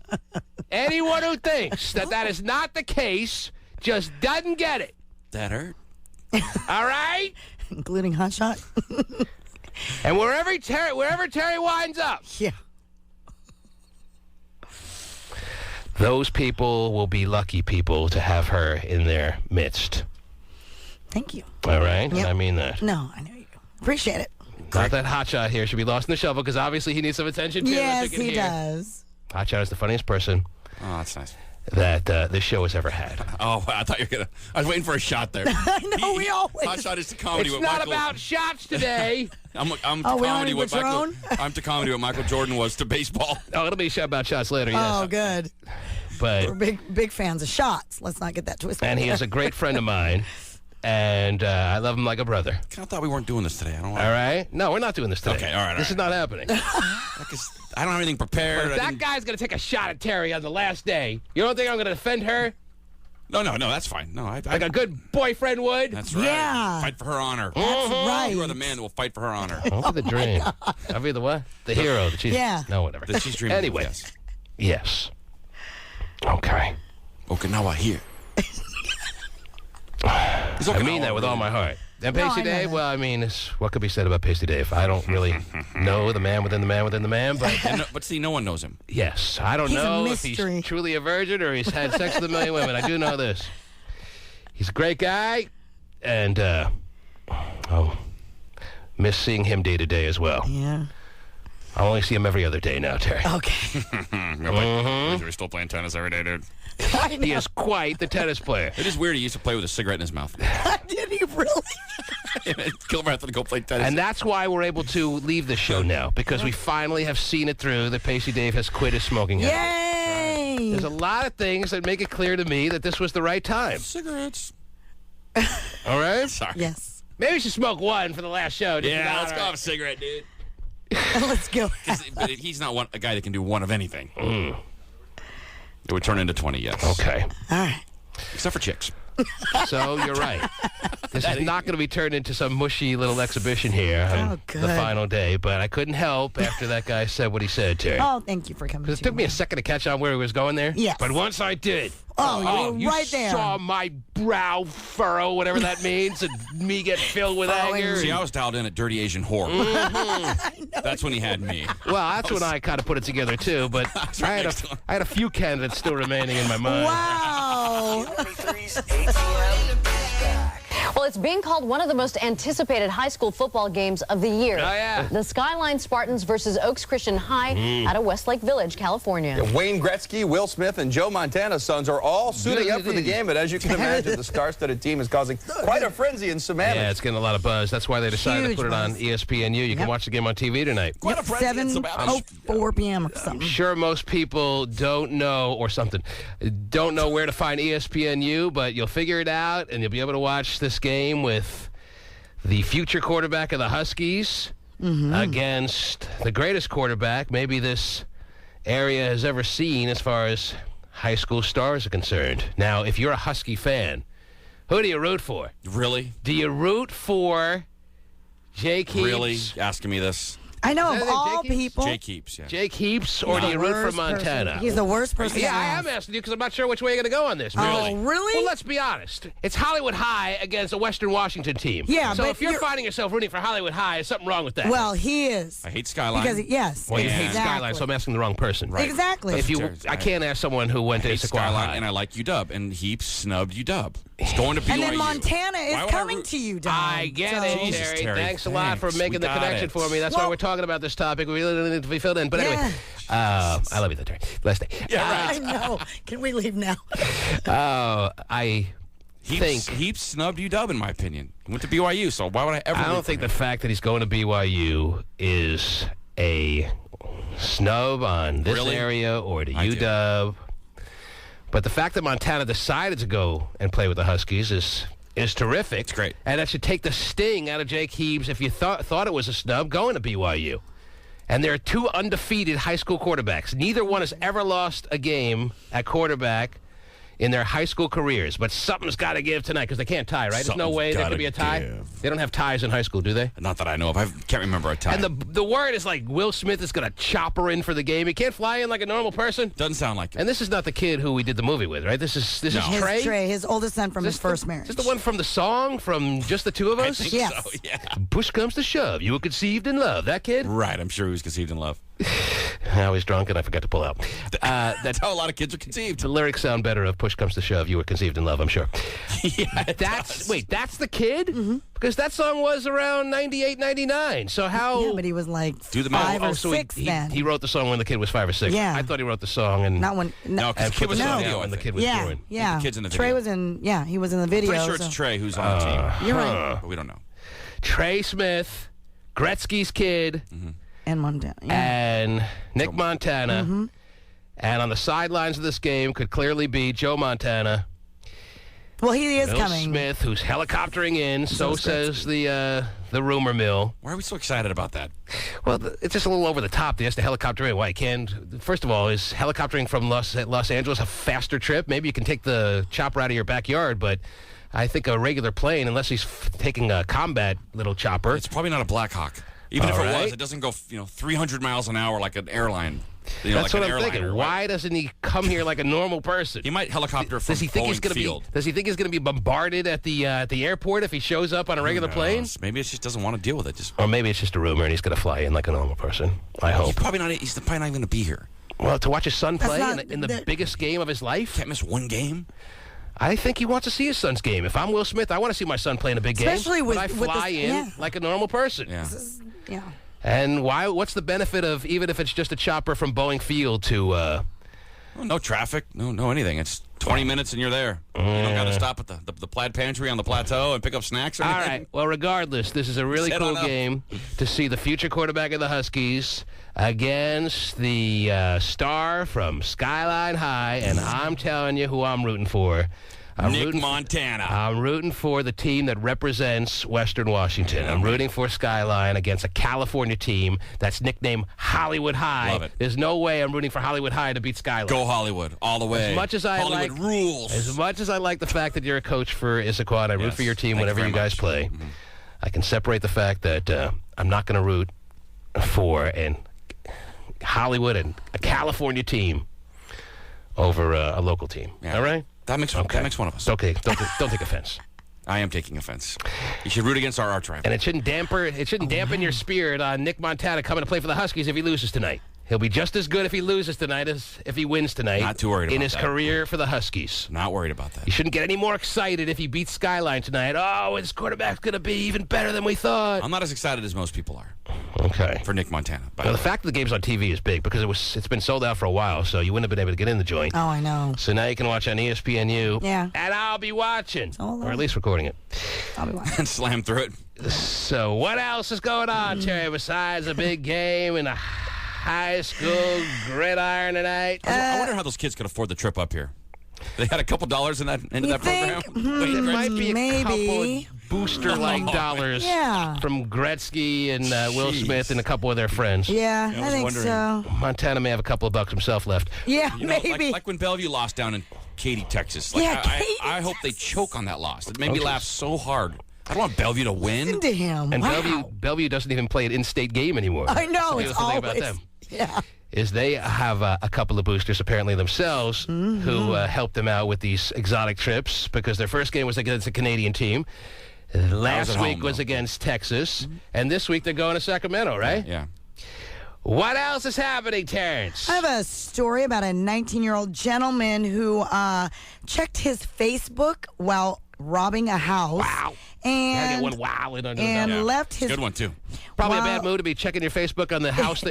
that that is not the case just doesn't get it. That hurt. All right? Including Hot Shot. And wherever Terry winds up, Yeah. those people will be lucky people to have her in their midst. Thank you. All right? Yep. I mean that. No, I know you do. Appreciate it. Not that Hotshot here should be lost in the shuffle because obviously he needs some attention too. Yes, as we can he hear. does. Hotshot is the funniest person Oh, that's nice. that this show has ever had. Oh, I thought you were going to... I was waiting for a shot there. I know, we always... Hot Shot is to comedy It's with not Michael. about shots today. I'm to we comedy only what Michael... Patron? I'm to comedy what Michael Jordan was to baseball. Oh, it'll be about shots later, yes. Oh, good. But We're big fans of shots. Let's not get that twisted. and he is a great friend of mine, and I love him like a brother. I kind of thought we weren't doing this today. I don't All want. right? No, we're not doing this today. Okay, all right, This is not happening. I don't have anything prepared. But if that guy's going to take a shot at Terry on the last day, you don't think I'm going to defend her No, that's fine. No, like a good boyfriend would? That's right. Yeah. Fight for her honor. That's right. You are the man that will fight for her honor. I'll be the dream. I'll be the what? The hero. The cheese. Yeah. No, whatever. That she's dreaming. Anyway. Yes. Yes. Okay. Okinawa here. I mean that with all my heart. And No, Pasty I know Dave, that. well, I mean, what could be said about Pasty Dave? I don't really know the man within the man within the man, but But see, no one knows him. yes, I don't He's a know if mystery. he's truly a virgin or he's had sex with a million women. I do know this. He's a great guy, and I'll miss seeing him day to day as well. Yeah. I only see him every other day now, Terry. Okay. We're still playing tennis every day, dude. He is quite the tennis player. It is weird he used to play with a cigarette in his mouth. Did he really? Kilmer had to go play tennis. And that's why we're able to leave the show now, because we finally have seen it through that Pasty Dave has quit his smoking habit. Yay! There's a lot of things that make it clear to me that this was the right time. Cigarettes. All right? Sorry. Yes. Maybe we should smoke one for the last show. just Yeah, to let's honor go it. have a cigarette, dude. Let's go. But he's not a guy that can do one of anything. It would turn into 20, yes. Okay. All right. Except for chicks. So you're right. This is not going to be turned into some mushy little exhibition here on the good. final day, but I couldn't help after that guy said what he said, Terry. Oh, thank you for coming. Because it took me a second to catch on where he was going there. Yes. But once I did. Oh, you were right there. You saw my brow furrow, whatever that means, and me get filled with anger. See, I was dialed in at Dirty Asian Whore. That's when he had me. Well, that's when I kind of put it together, too, but I had a few candidates still remaining in my mind. Wow. Well, it's being called one of the most anticipated high school football games of the year. Oh, yeah. The Skyline Spartans versus Oaks Christian High out of Westlake Village, California. Wayne Gretzky, Will Smith, and Joe Montana's sons are all suiting up for the game, but as you can imagine, the star-studded team is causing quite a frenzy in Savannah. Yeah, it's getting a lot of buzz. That's why they decided Huge to put it on buzz. ESPNU. You can watch the game on TV tonight. Quite a frenzy in Savannah. 7:04 p.m. or I'm something. sure most people don't know where to find ESPNU, but you'll figure it out, and you'll be able to watch this game with the future quarterback of the Huskies against the greatest quarterback maybe this area has ever seen as far as high school stars are concerned. Now, if you're a Husky fan, who do you root for? Really? Do you root for Jake Heaps? Really? Asking me this? I know Is of that all Jake Heaps? people. Jake Heaps, yeah. Jake Heaps, or do you root for Montana? He's the worst person. Yeah, to I am ask. asking you because I'm not sure which way you're going to go on this. Oh, really? Well, let's be honest. It's Hollywood High against a Western Washington team. Yeah, so but if you're finding yourself rooting for Hollywood High, there's something wrong with that. Well, he is. I hate Skyline. Because, yes. Well, you hate exactly. Skyline, so I'm asking the wrong person. Right. Exactly. If you, That's I can't ask someone who went to hate Issaquah Skyline, High. and I like UW, and Heaps snubbed UW. He's going to BYU. And then Montana Why is would I coming root- to you, Don. I get it, Jesus, Terry. Terry, Thanks a lot for thanks. making We the got connection it. for me. That's Well, why we're talking about this topic. We really need to be filled in. But anyway, I love you, Terry. Blessed day. Yeah, I know. Can we leave now? I think he snubbed UW, in my opinion. He went to BYU, so why would I ever? I don't think the fact that he's going to BYU is a snub on this area or to UW. But the fact that Montana decided to go and play with the Huskies is terrific. It's great. And that should take the sting out of Jake Heaves if you thought it was a snub going to BYU. And there are two undefeated high school quarterbacks. Neither one has ever lost a game at quarterback in their high school careers. But something's got to give tonight because they can't tie, right? There's no way there could be a tie. They don't have ties in high school, do they? Not that I know of. I can't remember a tie. And the word is like Will Smith is going to chop her in for the game. He can't fly in like a normal person. Doesn't sound like it. And this is not the kid who we did the movie with, right? This is Trey? Trey, his oldest son from his first marriage. Is this the one from the song from Just the Two of Us? I think Yes. so, yeah. Push comes to shove. You were conceived in love. That kid? Right, I'm sure he was conceived in love. I was drunk and I forgot to pull out. That's how a lot of kids are conceived. The lyrics sound better of Push Comes to Shove. You were conceived in love, I'm sure. Yeah, that's the kid? Mm-hmm. Because that song was around 98, 99. So how... Yeah, but he was like Do the math. 5 or 6 then. He wrote the song when the kid was 5 or 6. Yeah. I thought he wrote the song and... Not when... No, because the kid was in the video when the kid was yeah, born. yeah. The kid's in the Trey video. was in... Yeah, he was in the video. Pretty sure it's Trey who's on the team. You're right. But we don't know. Trey Smith, Gretzky's kid... Mm-hmm. And Montana. Yeah. And Nick Montana. Mm-hmm. And on the sidelines of this game could clearly be Joe Montana. Well, he is Will coming. Smith, who's helicoptering in, so says the rumor mill. Why are we so excited about that? Well, it's just a little over the top. He has to helicopter in. Why he can't? First of all, is helicoptering from Los Angeles a faster trip? Maybe you can take the chopper out of your backyard, but I think a regular plane, unless he's taking a combat little chopper. It's probably not a Black Hawk. Even if it was, it doesn't go 300 miles an hour like an airline. That's like what I'm thinking. Right? Why doesn't he come here like a normal person? He might helicopter from Boeing Field. Does he think he's going to be bombarded at the airport if he shows up on a regular plane? Maybe it just doesn't want to deal with it. Or maybe it's just a rumor and he's going to fly in like a normal person. I hope. He's probably not even going to be here. Well, to watch his son play in the biggest game of his life? Can't miss one game? I think he wants to see his son's game. If I'm Will Smith, I want to see my son play in a big Especially game. with, but I fly in like a normal person. Yeah. Yeah. And what's the benefit of, even if it's just a chopper from Boeing Field to... Well, no traffic, no anything. It's 20 minutes and you're there. You don't got to stop at the Plaid Pantry on the plateau and pick up snacks or anything. All right. Well, regardless, this is a really cool game to see the future quarterback of the Huskies against the star from Skyline High, and I'm telling you who I'm rooting for. Nick Montana. I'm rooting for the team that represents Western Washington. I'm rooting for Skyline against a California team that's nicknamed Hollywood High. Love it. There's no way I'm rooting for Hollywood High to beat Skyline. Go Hollywood, all the way. As much as I Hollywood rules. As much as I like the fact that you're a coach for Issaquah, and I root for your team whenever you guys play, I can separate the fact that I'm not going to root for Hollywood and a California team over a local team. Yeah. All right? That makes one of us. Okay, don't take offense. I am taking offense. You should root against our arch rival. And it shouldn't dampen your spirit on Nick Montana coming to play for the Huskies if he loses tonight. He'll be just as good if he loses tonight as if he wins tonight. Not too worried about in his that. career for the Huskies. Not worried about that. You shouldn't get any more excited if he beats Skyline tonight. Oh, his quarterback's going to be even better than we thought. I'm not as excited as most people are. Okay. For Nick Montana. Well, the fact that the game's on TV is big because it's been sold out for a while, so you wouldn't have been able to get in the joint. Oh, I know. So now you can watch on ESPNU. Yeah. And I'll be watching. Or at least recording it. I'll be watching. And slam through it. So what else is going on, Terry, besides a big game and a high school gridiron tonight? I wonder how those kids could afford the trip up here. They had a couple dollars into that program. There might be a couple maybe. of booster-like dollars from Gretzky and Will Smith and a couple of their friends. Yeah, I think so. Montana may have a couple of bucks himself left. Yeah, maybe. Like when Bellevue lost down in Katy, Texas. Like, I hope they choke on that loss. It made me laugh so hard. I don't want Bellevue to win. Listen to him. And wow. Bellevue doesn't even play an in-state game anymore. I know. It's the thing about them. Yeah. Is they have a couple of boosters apparently themselves who helped them out with these exotic trips because their first game was against a Canadian team. Last week was against Texas. And this week they're going to Sacramento, right? Yeah. What else is happening, Terrence? I have a story about a 19-year-old gentleman who checked his Facebook while robbing a house. Wow. And, Gotta get one wow in under the and belt. left his... Good one, too. Probably a bad mood to be checking your Facebook on the house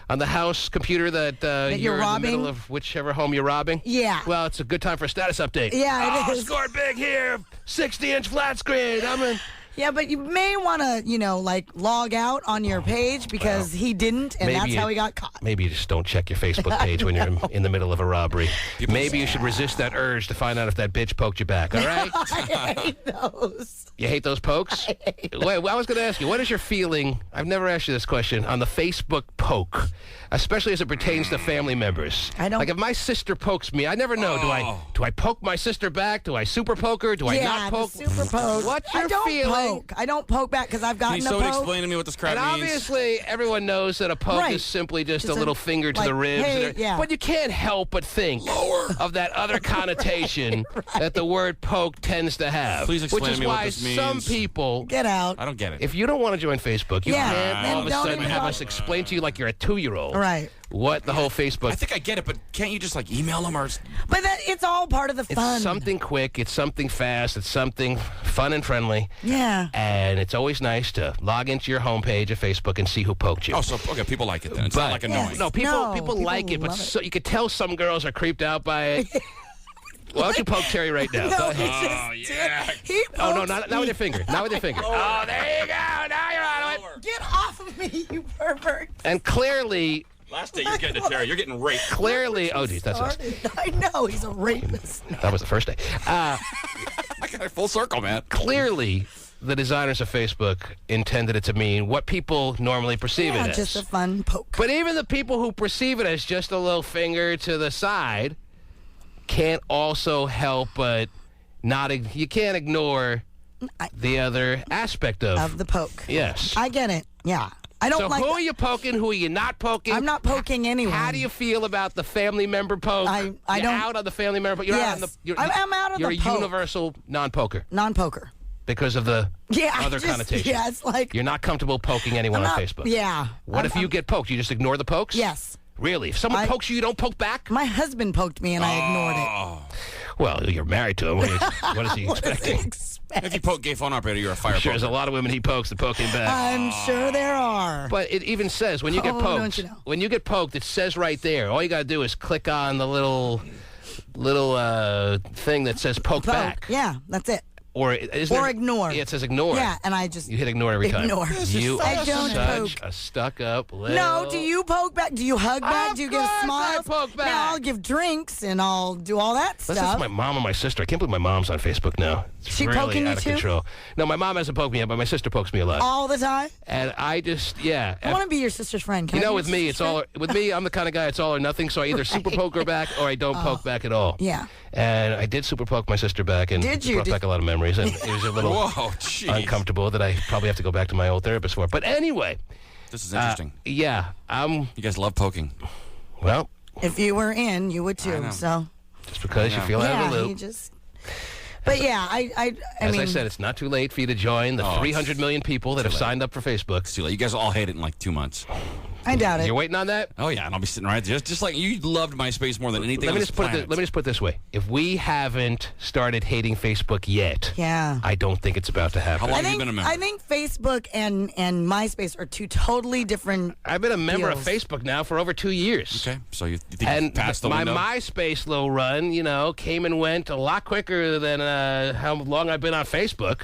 on the house computer that you're in the robbing? middle of whichever home you're robbing. Yeah. Well, it's a good time for a status update. Yeah, it is. Scored big here. 60-inch flat screen. I'm in. Yeah, but you may want to, log out on your page because he didn't, and that's how he got caught. Maybe you just don't check your Facebook page when you're in the middle of a robbery. Maybe you should resist that urge to find out if that bitch poked you back, all right? I hate those. You hate those pokes? Wait, I was going to ask you, what is your feeling, I've never asked you this question, on the Facebook poke, especially as it pertains to family members? I don't... Like, if my sister pokes me, I never know. Do I poke my sister back? Do I super poke her? Do I not poke? The super poke. What's your I don't feeling? Poke. I don't poke back because I've gotten Can a you poke. explain to me what this crap And means? obviously, everyone knows that a poke is simply just a little finger to the ribs. Hey, But you can't help but think of that other connotation that the word poke tends to have. Please explain which is to me what why this means. some people... Get out. I don't get it. If you don't want to join Facebook, you can't then all of a don't sudden even have talk- us explain to you like you're a 2-year-old. Right. What the whole Facebook... I think I get it, but can't you just, email them or... But it's all part of the fun. It's something quick. It's something fast. It's something fun and friendly. Yeah. And it's always nice to log into your homepage of Facebook and see who poked you. Oh, so, okay, people like it then. It's not, annoying. No, people like it, but love it. you could tell some girls are creeped out by it. Why don't you poke Terry right now? No, Go he ahead. just yeah. He Oh, no, pokes not with your finger. Not with your finger. Oh, there you go. Now you're out of it. Get off of me, you pervert. And clearly... Last day you're getting it, Terry. You're getting raped. Clearly... Oh, geez, that's us. I know, he's a rapist. That was the first day. I got it full circle, man. Clearly, the designers of Facebook intended it to mean what people normally perceive it as. Just a fun poke. But even the people who perceive it as just a little finger to the side can't also help but you can't ignore the other aspect of the poke. Yes. I get it. Yeah. I don't so like... who are you poking? Who are you not poking? I'm not poking anyone. How do you feel about the family member poke? I You're don't... out on the family member poke. You're out on the... I'm out on the poke. You're a universal non-poker. Non-poker. Because of the other connotation. Yeah, it's like... You're not comfortable poking anyone on Facebook. Yeah. What if you get poked? You just ignore the pokes? Yes. Really? If someone pokes you, you don't poke back? My husband poked me and I ignored it. Well, you're married to him. What is he expecting? If you poke gay phone operator, you're a fire Sure, there's a lot of women he pokes that poke him back. I'm sure there are. But it even says when you get poked, don't you know? when you get poked, it says right there. All you got to do is click on the little thing that says poke back. Yeah, that's it. Or ignore. Yeah, it says ignore. Yeah, and I just... You hit ignore every time. Ignore. You I are don't such poke. a stuck-up little... No, do you poke back? Do you hug back? Do you give smiles? I poke back. Now I'll give drinks and I'll do all that Listen stuff. to my mom and my sister. I can't believe my mom's on Facebook now. It's She really poking you out of too? control. No, my mom hasn't poked me yet, but my sister pokes me a lot. All the time? And I just, I want to be your sister's friend. Can You I know, be with your me, sister's it's all. friend? With me, I'm the kind of guy. It's all or nothing. So I either super poke her back or I don't poke back at all. Yeah. And I did super poke my sister back, and Did it you? brought back a lot of memories, and it was a little Whoa, jeez. uncomfortable that I probably have to go back to my old therapist for. But anyway, This is interesting. yeah, You guys love poking. well, If you were in, you would too. So just because you feel out of the you loop. just. But yeah, I As mean, I said, it's not too late for you to join the 300 million people that have signed up for Facebook. It's too late. You guys will all hate it in like 2 months. I doubt it. You're waiting on that? Oh, yeah, and I'll be sitting right there. Just like you loved MySpace more than anything Let me on just this put it. planet. Let me just put it this way: if we haven't started hating Facebook yet, Yeah. I don't think it's about to happen. How long I have you think, been a member? I think Facebook and MySpace are two totally different. I've been a member of deals. Facebook now for over 2 years. Okay, so you think you And passed the my window? MySpace little run, came and went a lot quicker than how long I've been on Facebook.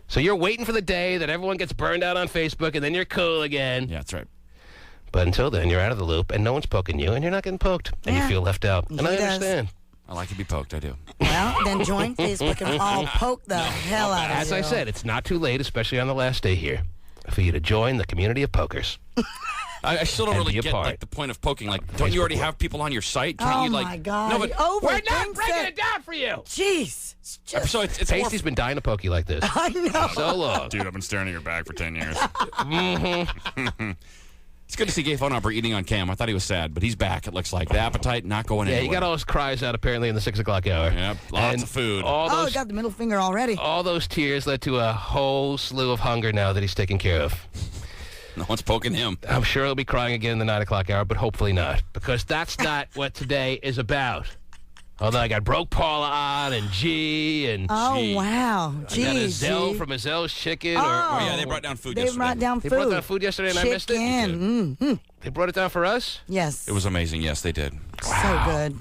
So you're waiting for the day that everyone gets burned out on Facebook, and then you're cool again. Yeah, that's right. But until then, you're out of the loop, and no one's poking you, and you're not getting poked, and you Yeah. feel left out. And He I does. understand. I like to be poked. I do. Well, then join Facebook and I'll poke the hell out of As you. I said, it's not too late, especially on the last day here, for you to join the community of pokers. I still don't And really be a get part the point of poking. Like, don't you already have people on your site? Can't Oh you like? my God! No, but We're not breaking it down for you. Jeez. It's just- so it's more. Pasty's been dying to poke you like this. I know. So long. Dude, I've been staring at your bag for 10 years. It's good to see Gay Phone Opera eating on cam. I thought he was sad, but he's back. It looks like the appetite not going Yeah, anywhere. he got all his cries out apparently in the 6 o'clock hour. Yep, lots And of food. All Oh, those, got the middle finger already. all those tears led to a whole slew of hunger now that he's taken care of. No one's poking him. I'm sure he'll be crying again in the 9 o'clock hour, but hopefully not, because that's not what today is about. Although I got Broke Paula on and G and Oh, wow. I got Gee, Azelle G. from Azelle's Chicken. Oh. Yeah, they brought down food They yesterday. brought down They food. brought down food yesterday and I missed it? Chicken. Mm-hmm. They brought it down for us? Yes. It was amazing. Yes, they did. So good.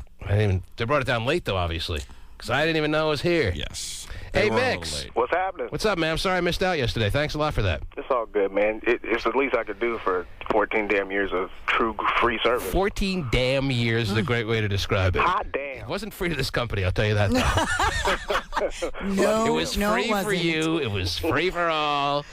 They brought it down late, though, obviously, because I didn't even know it was here. Yes. Hey, They were a little Mix. late. What's happening? What's up, man? I'm sorry I missed out yesterday. Thanks a lot for that. It's all good, man. It's the least I could do for 14 damn years of true free service. 14 damn years is a great way to describe it. Hot damn. It wasn't free to this company, I'll tell you that, though. No, It was no, free it for wasn't. you. It was free for all.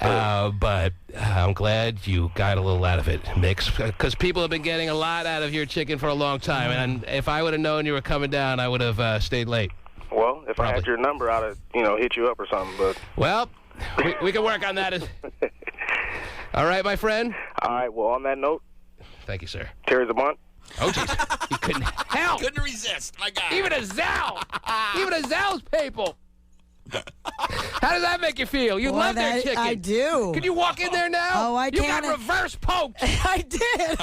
But I'm glad you got a little out of it, Mix, because people have been getting a lot out of your chicken for a long time. And if I would have known you were coming down, I would have stayed late. Well, if I had your number, I'd have, hit you up or something. But Well, we can work on that. All right, my friend? All right, well, on that note. Thank you, sir. Terry's a month. Oh, jeez. You couldn't help. Couldn't resist. My God. Even Azelle's people. How does that make you feel? You Boy, love their chicken. I do. Can you walk in there now? Oh, I You can't. got reverse poked. I did.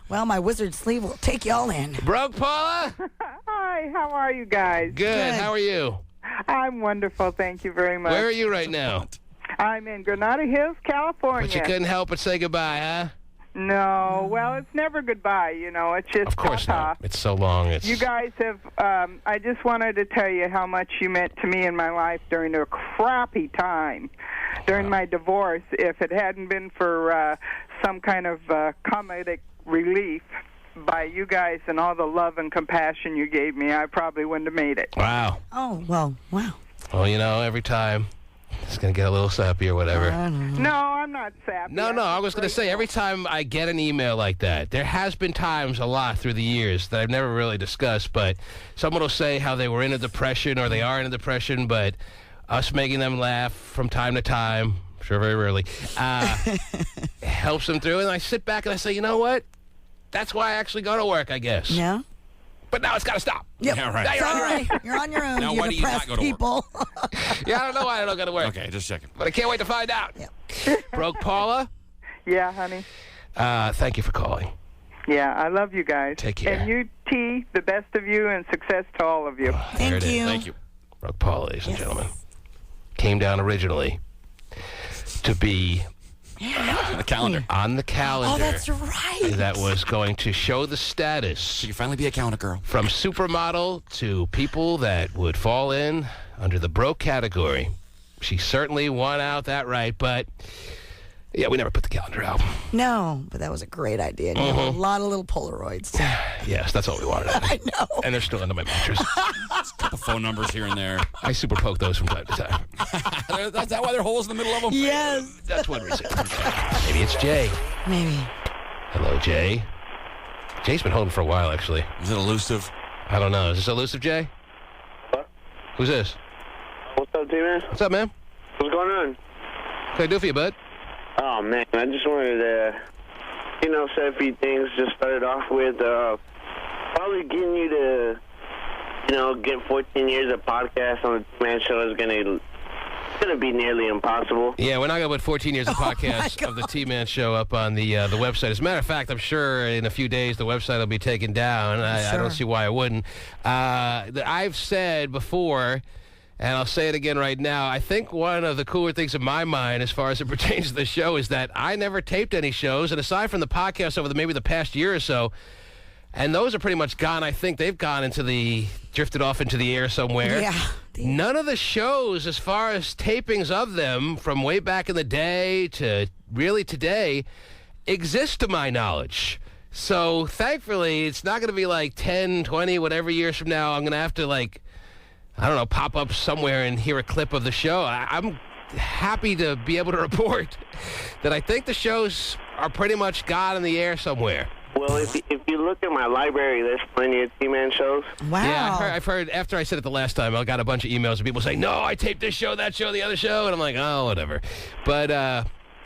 Well, my wizard sleeve will take you all in. Broke Paula? Hi, how are you guys? Good. How are you? I'm wonderful, thank you very much. Where are you right now? I'm in Granada Hills, California. But you couldn't help but say goodbye, huh? No, well, it's never goodbye, It's just Of course ta-ta. not. It's so long. You guys have, I just wanted to tell you how much you meant to me in my life during a crappy time, during my divorce. If it hadn't been for some kind of comedic relief by you guys and all the love and compassion you gave me, I probably wouldn't have made it. Wow. Oh, well, wow. Well, every time it's going to get a little sappy or whatever. No, I'm not sappy. No, I was going to say, every time I get an email like that, there has been times a lot through the years that I've never really discussed, but someone will say how they were in a depression or they are in a depression, but us making them laugh from time to time, sure very rarely, helps them through. And I sit back and I say, you know what? That's why I actually go to work, I guess. Yeah. But now it's got to stop. Yep. Yeah, right. Now you're on your own. You're on your own. Now, you why do you not depressed go to work? people. Yeah, I don't know why I don't go to work. Okay, just checking. But I can't wait to find out. Yep. Broke Paula? Yeah, honey. Thank you for calling. Yeah, I love you guys. Take care. And you, T, the best of you, and success to all of you. There it is. Thank you. Broke Paula, ladies and gentlemen. Came down originally to be The calendar. on the calendar. Oh, that's right. That was going to show the status. She can finally be a calendar girl. From supermodel to people that would fall in under the broke category. She certainly won out that right, but yeah, we never put the calendar out. No, but that was a great idea. And you have a lot of little Polaroids. Yes, that's all we wanted. I know. And they're still under my mattress. Just a couple phone numbers here and there. I super poke those from time to time. That's that why there are holes in the middle of them? Yes. That's one reason. Maybe it's Jay. Maybe. Hello, Jay. Jay's been holding for a while, actually. Is it elusive? I don't know. Is this elusive, Jay? What? Who's this? What's up, T-Man? What's up, man? What's going on? What can I do for you, bud? Oh, man, I just wanted to, say a few things. Just started off with probably getting you to, get 14 years of podcast on the T-Man show is going to be nearly impossible. Yeah, we're not going to put 14 years of podcasts of the T-Man show up on the website. As a matter of fact, I'm sure in a few days the website will be taken down. I don't see why I wouldn't. I've said before, and I'll say it again right now, I think one of the cooler things in my mind as far as it pertains to the show is that I never taped any shows, and aside from the podcast over maybe the past year or so, and those are pretty much gone. I think they've drifted off into the air somewhere. Yeah. None of the shows, as far as tapings of them from way back in the day to really today, exist to my knowledge. So thankfully, it's not going to be like 10, 20, whatever years from now, I'm going to have to pop up somewhere and hear a clip of the show. I'm happy to be able to report that I think the shows are pretty much gone in the air somewhere. Well, if you look at my library, there's plenty of T-Man shows. Wow. Yeah, I've heard, after I said it the last time, I got a bunch of emails of people saying, no, I taped this show, that show, the other show, and I'm like, oh, whatever. But, all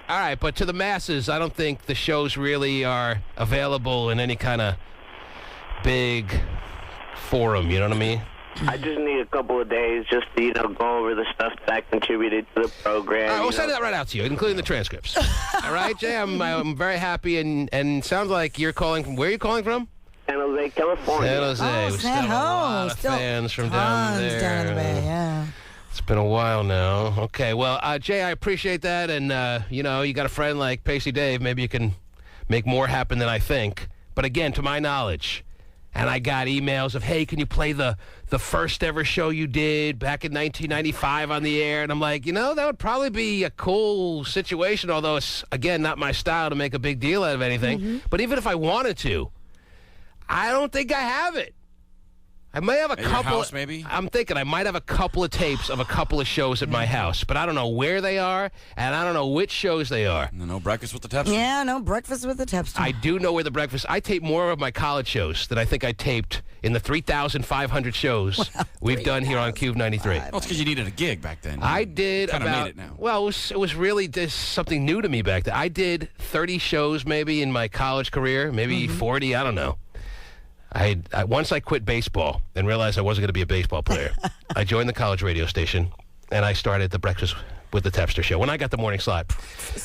right, but to the masses, I don't think the shows really are available in any kind of big forum, you know what I mean? I just need a couple of days just to, go over the stuff that I contributed to the program. All right, we'll send that right out to you, including the transcripts. All right, Jay, I'm very happy, and sounds like you're calling from, where are you calling from? San Jose, Jose, California. San Jose. We still have a lot of fans from down there. Down in the Bay, yeah. It's been a while now. Okay, well, Jay, I appreciate that. And, you know, you got a friend like Pacey Dave. Maybe you can make more happen than I think. But again, to my knowledge, and I got emails of, hey, can you play the first ever show you did back in 1995 on the air? And I'm like, you know, that would probably be a cool situation, although it's, again, not my style to make a big deal out of anything. Mm-hmm. But even if I wanted to, I don't think I have it. I may have a At your couple. house, maybe? I'm thinking I might have a couple of tapes of a couple of shows at my house, but I don't know where they are, and I don't know which shows they are. No Breakfast with the Tapster. Yeah, no Breakfast with the Tapster. I do know where the breakfast. I tape more of my college shows than I think I taped in the 3,500 shows we've done here on Cube 93. Well, it's because you needed a gig back then. I did Kinda about. made it now. Well, it was really just something new to me back then. I did 30 shows maybe in my college career, maybe 40. I don't know. Once I quit baseball and realized I wasn't going to be a baseball player, I joined the college radio station, and I started the Breakfast with the Tapster show. When I got the morning slot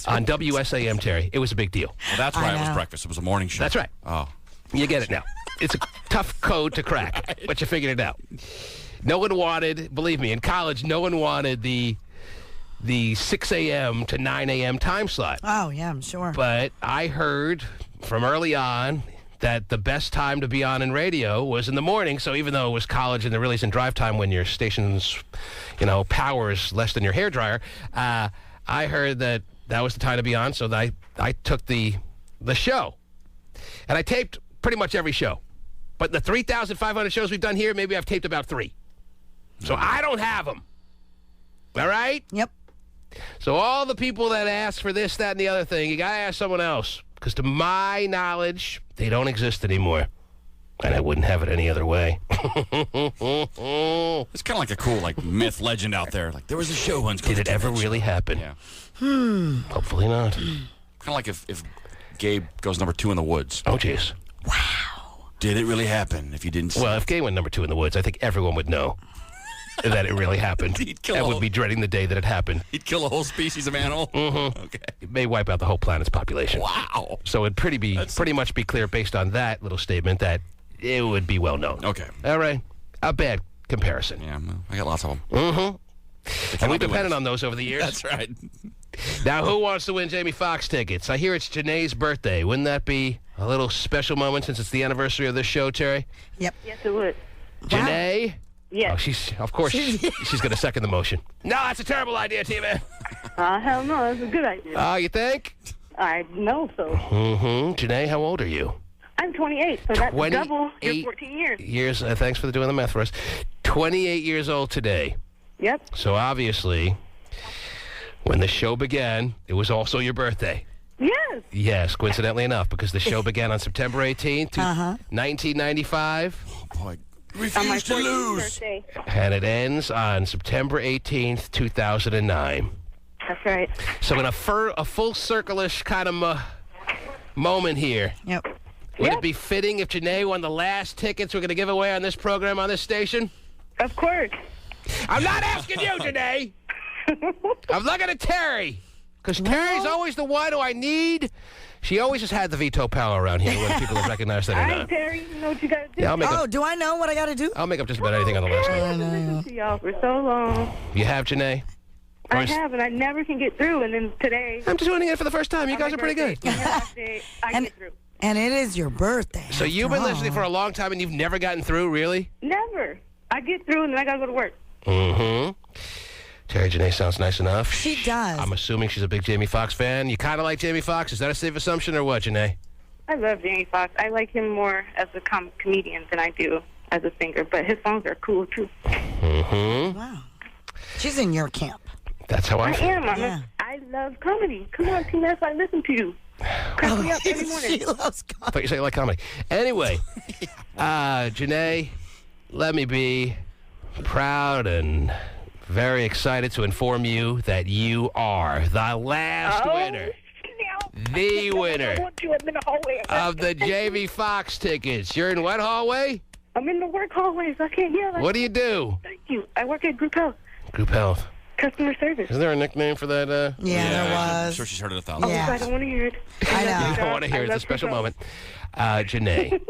on WSAM, Terry, it was a big deal. Well, that's why it was breakfast. It was a morning show. That's right. Oh. You get it now. It's a tough code to crack, but you figured it out. No one wanted, believe me, in college, no one wanted the 6 a.m. to 9 a.m. time slot. Oh, yeah, I'm sure. But I heard from early on that the best time to be on in radio was in the morning. So even though it was college and there really isn't drive time when your station's, power is less than your hairdryer, I heard that was the time to be on. So I took the show. And I taped pretty much every show. But the 3,500 shows we've done here, maybe I've taped about 3. So I don't have them. All right? Yep. So all the people that ask for this, that, and the other thing, you got to ask someone else. Because to my knowledge, they don't exist anymore. And I wouldn't have it any other way. It's kind of like a cool myth legend out there. Like, there was a show once. Did it ever really happen? Yeah. Hopefully not. Kind of like if Gabe goes number 2 in the woods. Oh, jeez. Wow. Did it really happen if you didn't see Well, if Gabe went number 2 in the woods, I think everyone would know that it really happened. And would be dreading the day that it happened. He'd kill a whole species of animal? Mm-hmm. Okay. It may wipe out the whole planet's population. Wow. So it'd pretty much be clear based on that little statement that it would be well known. Okay. All right. A bad comparison. Yeah, I got lots of them. Mm-hmm. And we've depended on those over the years. That's right. Now, who wants to win Jamie Foxx tickets? I hear it's Janae's birthday. Wouldn't that be a little special moment since it's the anniversary of this show, Terry? Yep. Yes, it would. Janae? Yes. Oh, she's going to second the motion. No, that's a terrible idea, T-Man. Hell no, that's a good idea. Oh, you think? I know so. Mm-hmm. Janae, how old are you? I'm 28, so that's double your 14 years. Thanks for doing the math for us. 28 years old today. Yep. So obviously, when the show began, it was also your birthday. Yes. Yes, coincidentally enough, because the show began on September 18th, 1995. Oh, boy. Refuse to lose. Birthday. And it ends on September 18th, 2009. That's right. So in a full circle-ish kind of moment here, Yep. would it be fitting if Janae won the last tickets we're going to give away on this program on this station? Of course. I'm not asking you, Janae. I'm looking at Terry. Because Terry's always the one who I need. She always has had the veto power around here when people have recognized that or All not. right, Terry, you know what you got to do. Yeah, do I know what I got to do? I'll make up just about anything on the list. I've listened to y'all for so long. You have, Janae? I have, and I never can get through. And then today, I'm just doing it for the first time. You guys are pretty good. I get through. And it is your birthday. So you've been listening for a long time and you've never gotten through, really? Never. I get through, and then I got to go to work. Mm-hmm. Terry Janae sounds nice enough. She does. I'm assuming she's a big Jamie Foxx fan. You kind of like Jamie Foxx? Is that a safe assumption or what, Janae? I love Jamie Foxx. I like him more as a comedian than I do as a singer, but his songs are cool, too. Mm-hmm. Wow. She's in your camp. That's how I feel. am. I love comedy. Come on, Team S, I listen to you. Crack me up every morning. She loves comedy. I thought you said you like comedy. Anyway, Janae, let me be proud and very excited to inform you that you are the last winner. The winner of the Jamie Foxx tickets. You're in what hallway? I'm in the work hallway, so I can't yell. What do you do? Thank you. I work at Group Health. Group Health. Customer service. Is there a nickname for that? There was. I'm sure she's heard it 1,000 times. I don't want to hear it. I know. You don't want to hear it. It's a special moment. Janae,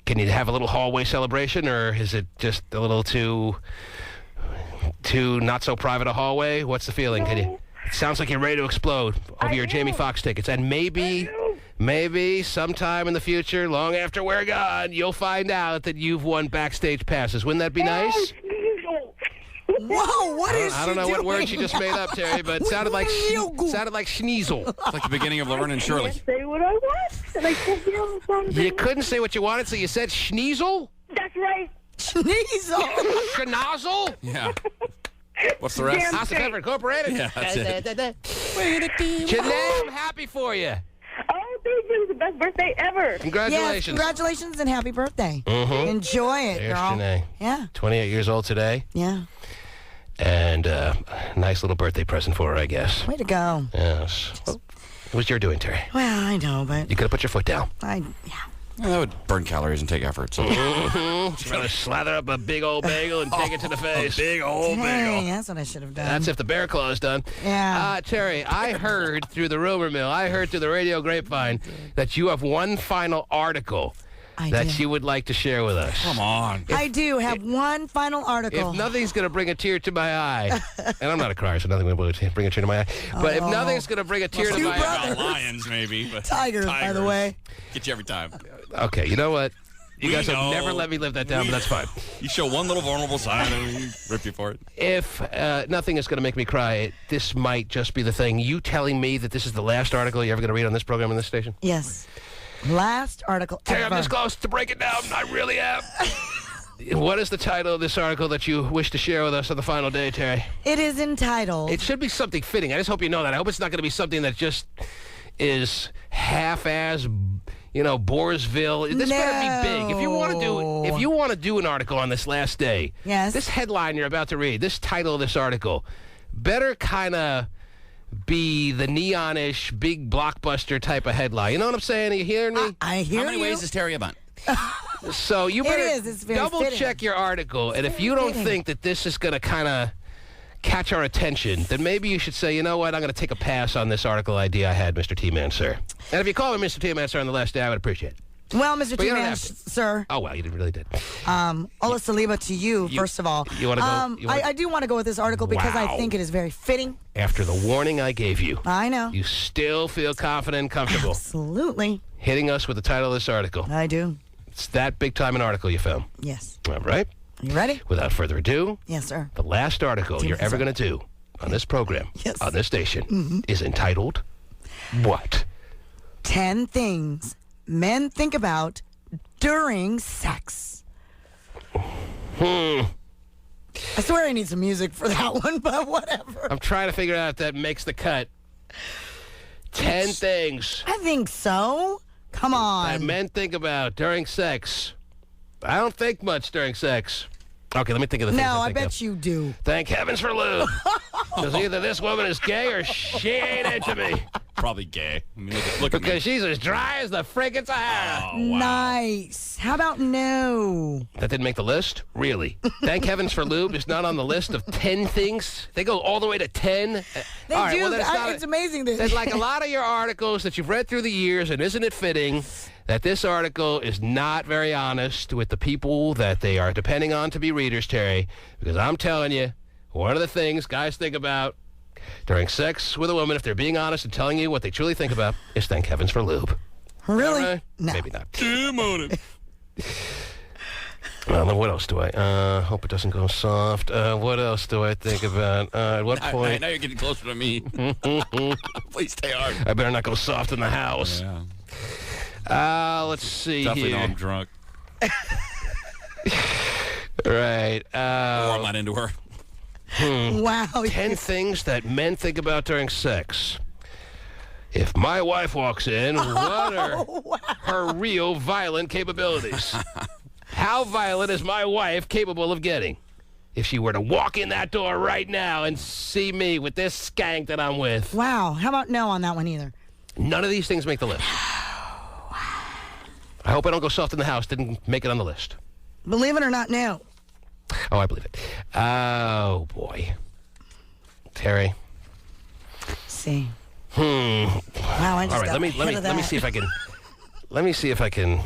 Can you have a little hallway celebration, or is it just a little too not so private a hallway? What's the feeling? Can you? It sounds like you're ready to explode over your Jamie Foxx tickets, and maybe sometime in the future, long after we're gone, you'll find out that you've won backstage passes. Wouldn't that be nice? Whoa, what is I don't know what word she just made up, Terry, but it sounded like schneasel. It's like the beginning of Laverne and Shirley. I can't say what I want, and I can't be on something. You couldn't say what you wanted, so you said schneasel? That's right. Schneasel. Schnozzle? Yeah. What's the rest? House of Pepper Incorporated? Yeah, that's it. Janae, I'm happy for you. Oh, thank you. It's the best birthday ever. Congratulations. Yes, congratulations and happy birthday. Mm-hmm. Enjoy it, There's girl. Janae. Yeah. 28 years old today. Yeah. And a nice little birthday present for her, I guess. Way to go. Yes. What was your doing, Terry? Well, I know, but You could have put your foot down. Yeah, that would burn calories and take effort. So. Trying to slather up a big old bagel and take it to the face. Big old dang, that's what I should have done. That's if the bear claw is done. Yeah. Terry, I heard through the rumor mill, I heard through the radio grapevine that you have one final article that you would like to share with us. Come on. I do have one final article. If nothing's going to bring a tear to my eye, and I'm not a crier, so nothing will bring a tear to my eye, but if nothing's going to bring a tear to my eye. Lions, maybe. But Tigers, by the way. Get you every time. Okay, you know what? You guys have know. never let me live that down, but that's fine. You show one little vulnerable side and we rip you for it. If nothing is going to make me cry, this might just be the thing. You telling me that this is the last article you're ever going to read on this program on this station? Yes. Last article Terry, ever. I'm this close to break it down. I really am. What is the title of this article that you wish to share with us on the final day, Terry? It is entitled... It should be something fitting. I just hope you know that. I hope it's not going to be something that just is half-ass, Boresville. This better be big. If you want to do an article on this last day, yes, this headline you're about to read, this title of this article, better kind of be the neonish, big blockbuster type of headline. You know what I'm saying? Are you hearing me? I hear you. How many ways is Terry a bunt? So you better It's very double fitting. check your article, and if you don't think that this is going to kind of catch our attention, then maybe you should say, you know what, I'm going to take a pass on this article idea I had, Mr. T-Man, sir. And if you call me Mr. T-Man, sir, on the last day, I would appreciate it. Well, Mr. But you don't T-Man, have to. sir. Oh, well, you really did. Ola Saliba to you, first of all. You want to go? I do want to go with this article because I Wow. think it is very fitting. After the warning I gave you, I know. you still feel confident and comfortable Absolutely. hitting us with the title of this article. I do. It's that big time an article you found. Yes. All right. You ready? Without further ado, Yes, sir. the last article you're ever going to do on this program, on this station, is entitled, what? 10 things men think about during sex. I swear I need some music for that one, but whatever. I'm trying to figure out if that makes the cut. 10 things I think so. Come on. that men think about during sex. I don't think much during sex. Okay, let me think of the things No, I think bet of. you do. Thank heavens for lube. Because either this woman is gay or she ain't into me. Probably gay. I mean, look at me. Because she's as dry as the friggin' Sahara. Nice. How about no? That didn't make the list? Really? Thank heavens for lube is not on the list of 10 things? They go all the way to 10? They all right, do. well, then It's amazing. Then, like a lot of your articles that you've read through the years, and isn't it fitting that this article is not very honest with the people that they are depending on to be readers, Terry? Because I'm telling you, one of the things guys think about during sex with a woman, if they're being honest and telling you what they truly think about, is thank heavens for lube. Really? Right? No. Maybe not. Damn on it. Then what else do I? Hope it doesn't go soft. What else do I think about? At what point? Now you're getting closer to me. Please stay hard. I better not go soft in the house. Yeah. Let's see Definitely here. know I'm drunk. Right. Or I'm not into her. Wow. 10 things that men think about during sex. If my wife walks in, what are her real violent capabilities? How violent is my wife capable of getting? If she were to walk in that door right now and see me with this skank that I'm with. Wow. How about no on that one either? None of these things make the list. I hope I don't go soft in the house. Didn't make it on the list. Believe it or not, no. Oh, I believe it. Oh, boy. Terry. See. Wow, I just all right, got let me ahead of see that. if I can. Let me see if I can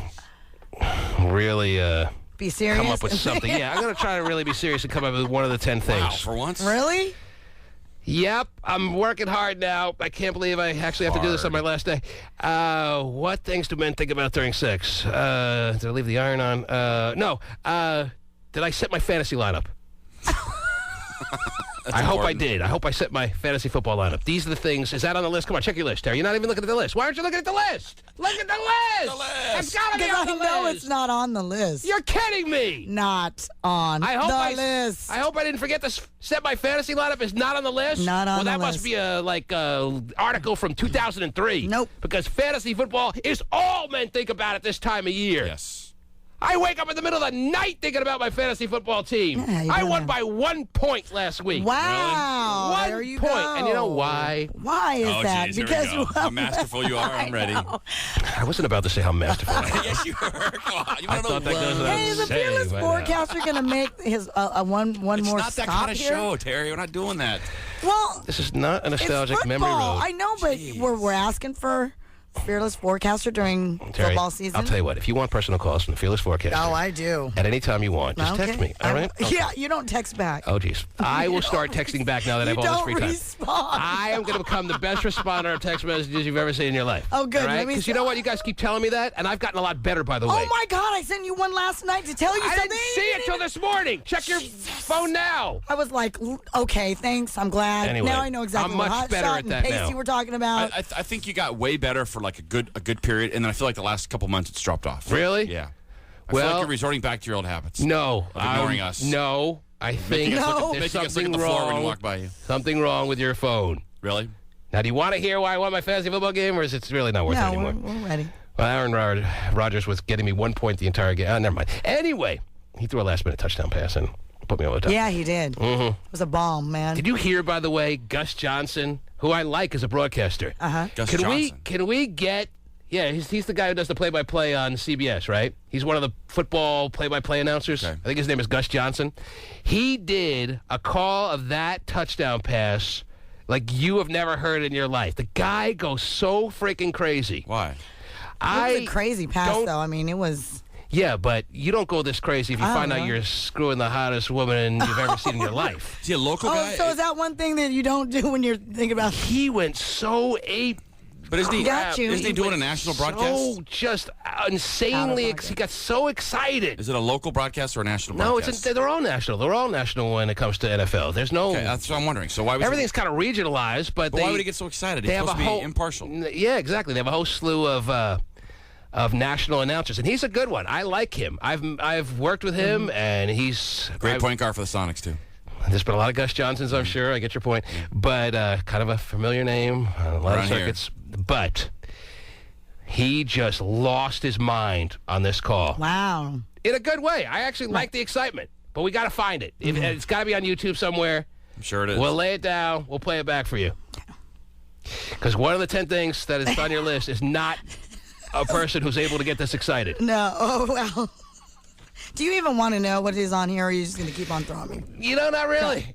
really be serious. come up with something. Yeah, I'm going to try to really be serious and come up with one of the 10 things. Wow, for once? Really? Yep, I'm working hard now. I can't believe I actually have to do this on my last day. What things do men think about during sex? Did I leave the iron on? No. Did I set my fantasy lineup? I hope I did. I hope I set my fantasy football lineup. These are the things. Is that on the list? Come on, check your list, Terry. You're not even looking at the list. Why aren't you looking at the list? Look at the list! It's got to be on the list! I know it's not on the list. You're kidding me! Not on the list. I hope I didn't forget to set my fantasy lineup is not on the list. Not on the list. Well, that must be a article from 2003. Nope. Because fantasy football is all men think about at this time of year. Yes. I wake up in the middle of the night thinking about my fantasy football team. Yeah, I won by 1 point last week. Wow. Really? There you 1 point. go. And you know why? Why is that? Geez, because here we go. How masterful you are. I'm ready. I wasn't about to say how masterful I am. Yes, you were. Come on. You I thought that goes without Hey, is the saying fearless by now. forecaster going to make his one It's more not stop that kind of here? show, Terry. We're not doing that. Well, This is not a it's nostalgic memory football. road. I know, but we're asking for fearless forecaster during Terry, football season. I'll tell you what. If you want personal calls from the Fearless Forecaster, Oh, I do. at any time you want, just text me. All right? Okay. Yeah, you don't text back. Oh, geez. I will start texting back now that I have all this free time. Respond. I am going to become the best responder of text messages you've ever seen in your life. Oh, good. All right? Let me Because you know what? You guys keep telling me that, and I've gotten a lot better, by the way. Oh my God! I sent you one last night to tell you I something. didn't see it till this morning. Check your phone now. I was like, okay, thanks. I'm glad. Anyway, now I know exactly I'm what much hot better shot at and that pasty now. we're talking about. I think you got way better for like a good period, and then I feel like the last couple months it's dropped off. Really? Yeah. I feel like you're resorting back to your old habits. No. Of ignoring us. No. I think Making us look, there's making us look at something the floor when wrong. you walk by you. Something wrong with your phone. Really? Now, do you want to hear why I won my fantasy football game, or is it really not worth it no, anymore? we're ready. Well, Aaron Rodgers was getting me 1 point the entire game. Never mind. Anyway, he threw a last-minute touchdown pass and put me over the top. Yeah, he did. Mm-hmm. It was a bomb, man. Did you hear, by the way, Gus Johnson, who I like as a broadcaster? Uh-huh. Gus Can Johnson. we get... Yeah, he's the guy who does the play-by-play on CBS, right? He's one of the football play-by-play announcers. Okay. I think his name is Gus Johnson. He did a call of that touchdown pass like you have never heard in your life. The guy goes so freaking crazy. Why? It was a crazy pass, though. I mean, it was... Yeah, but you don't go this crazy if you I find don't out know. you're screwing the hottest woman you've ever seen in your life. Is he a local guy? so is that one thing that you don't do when you're thinking about... He went so But isn't he, Got you. isn't he doing a national broadcast? So just insanely, he got so excited. Is it a local broadcast or a national No, broadcast? they're all national. They're all national when it comes to NFL. There's no... Okay, that's what I'm wondering. So why was Everything's kind of regionalized, but why would he get so excited? He's they have supposed a to be whole, impartial. Yeah, exactly. They have a whole slew of national announcers, and he's a good one. I like him. I've worked with him, and he's... Great point guard for the Sonics, too. There's been a lot of Gus Johnsons, I'm sure. I get your point. But kind of a familiar name on a lot of Around here. circuits. But he just lost his mind on this call. Wow. In a good way. I actually like the excitement, but we got to find it. It's got to be on YouTube somewhere. I'm sure it is. We'll lay it down. We'll play it back for you. Because one of the 10 things that is on your list is not a person who's able to get this excited. No. Oh, well. Do you even want to know what is on here, or are you just going to keep on throwing me? You know, not really.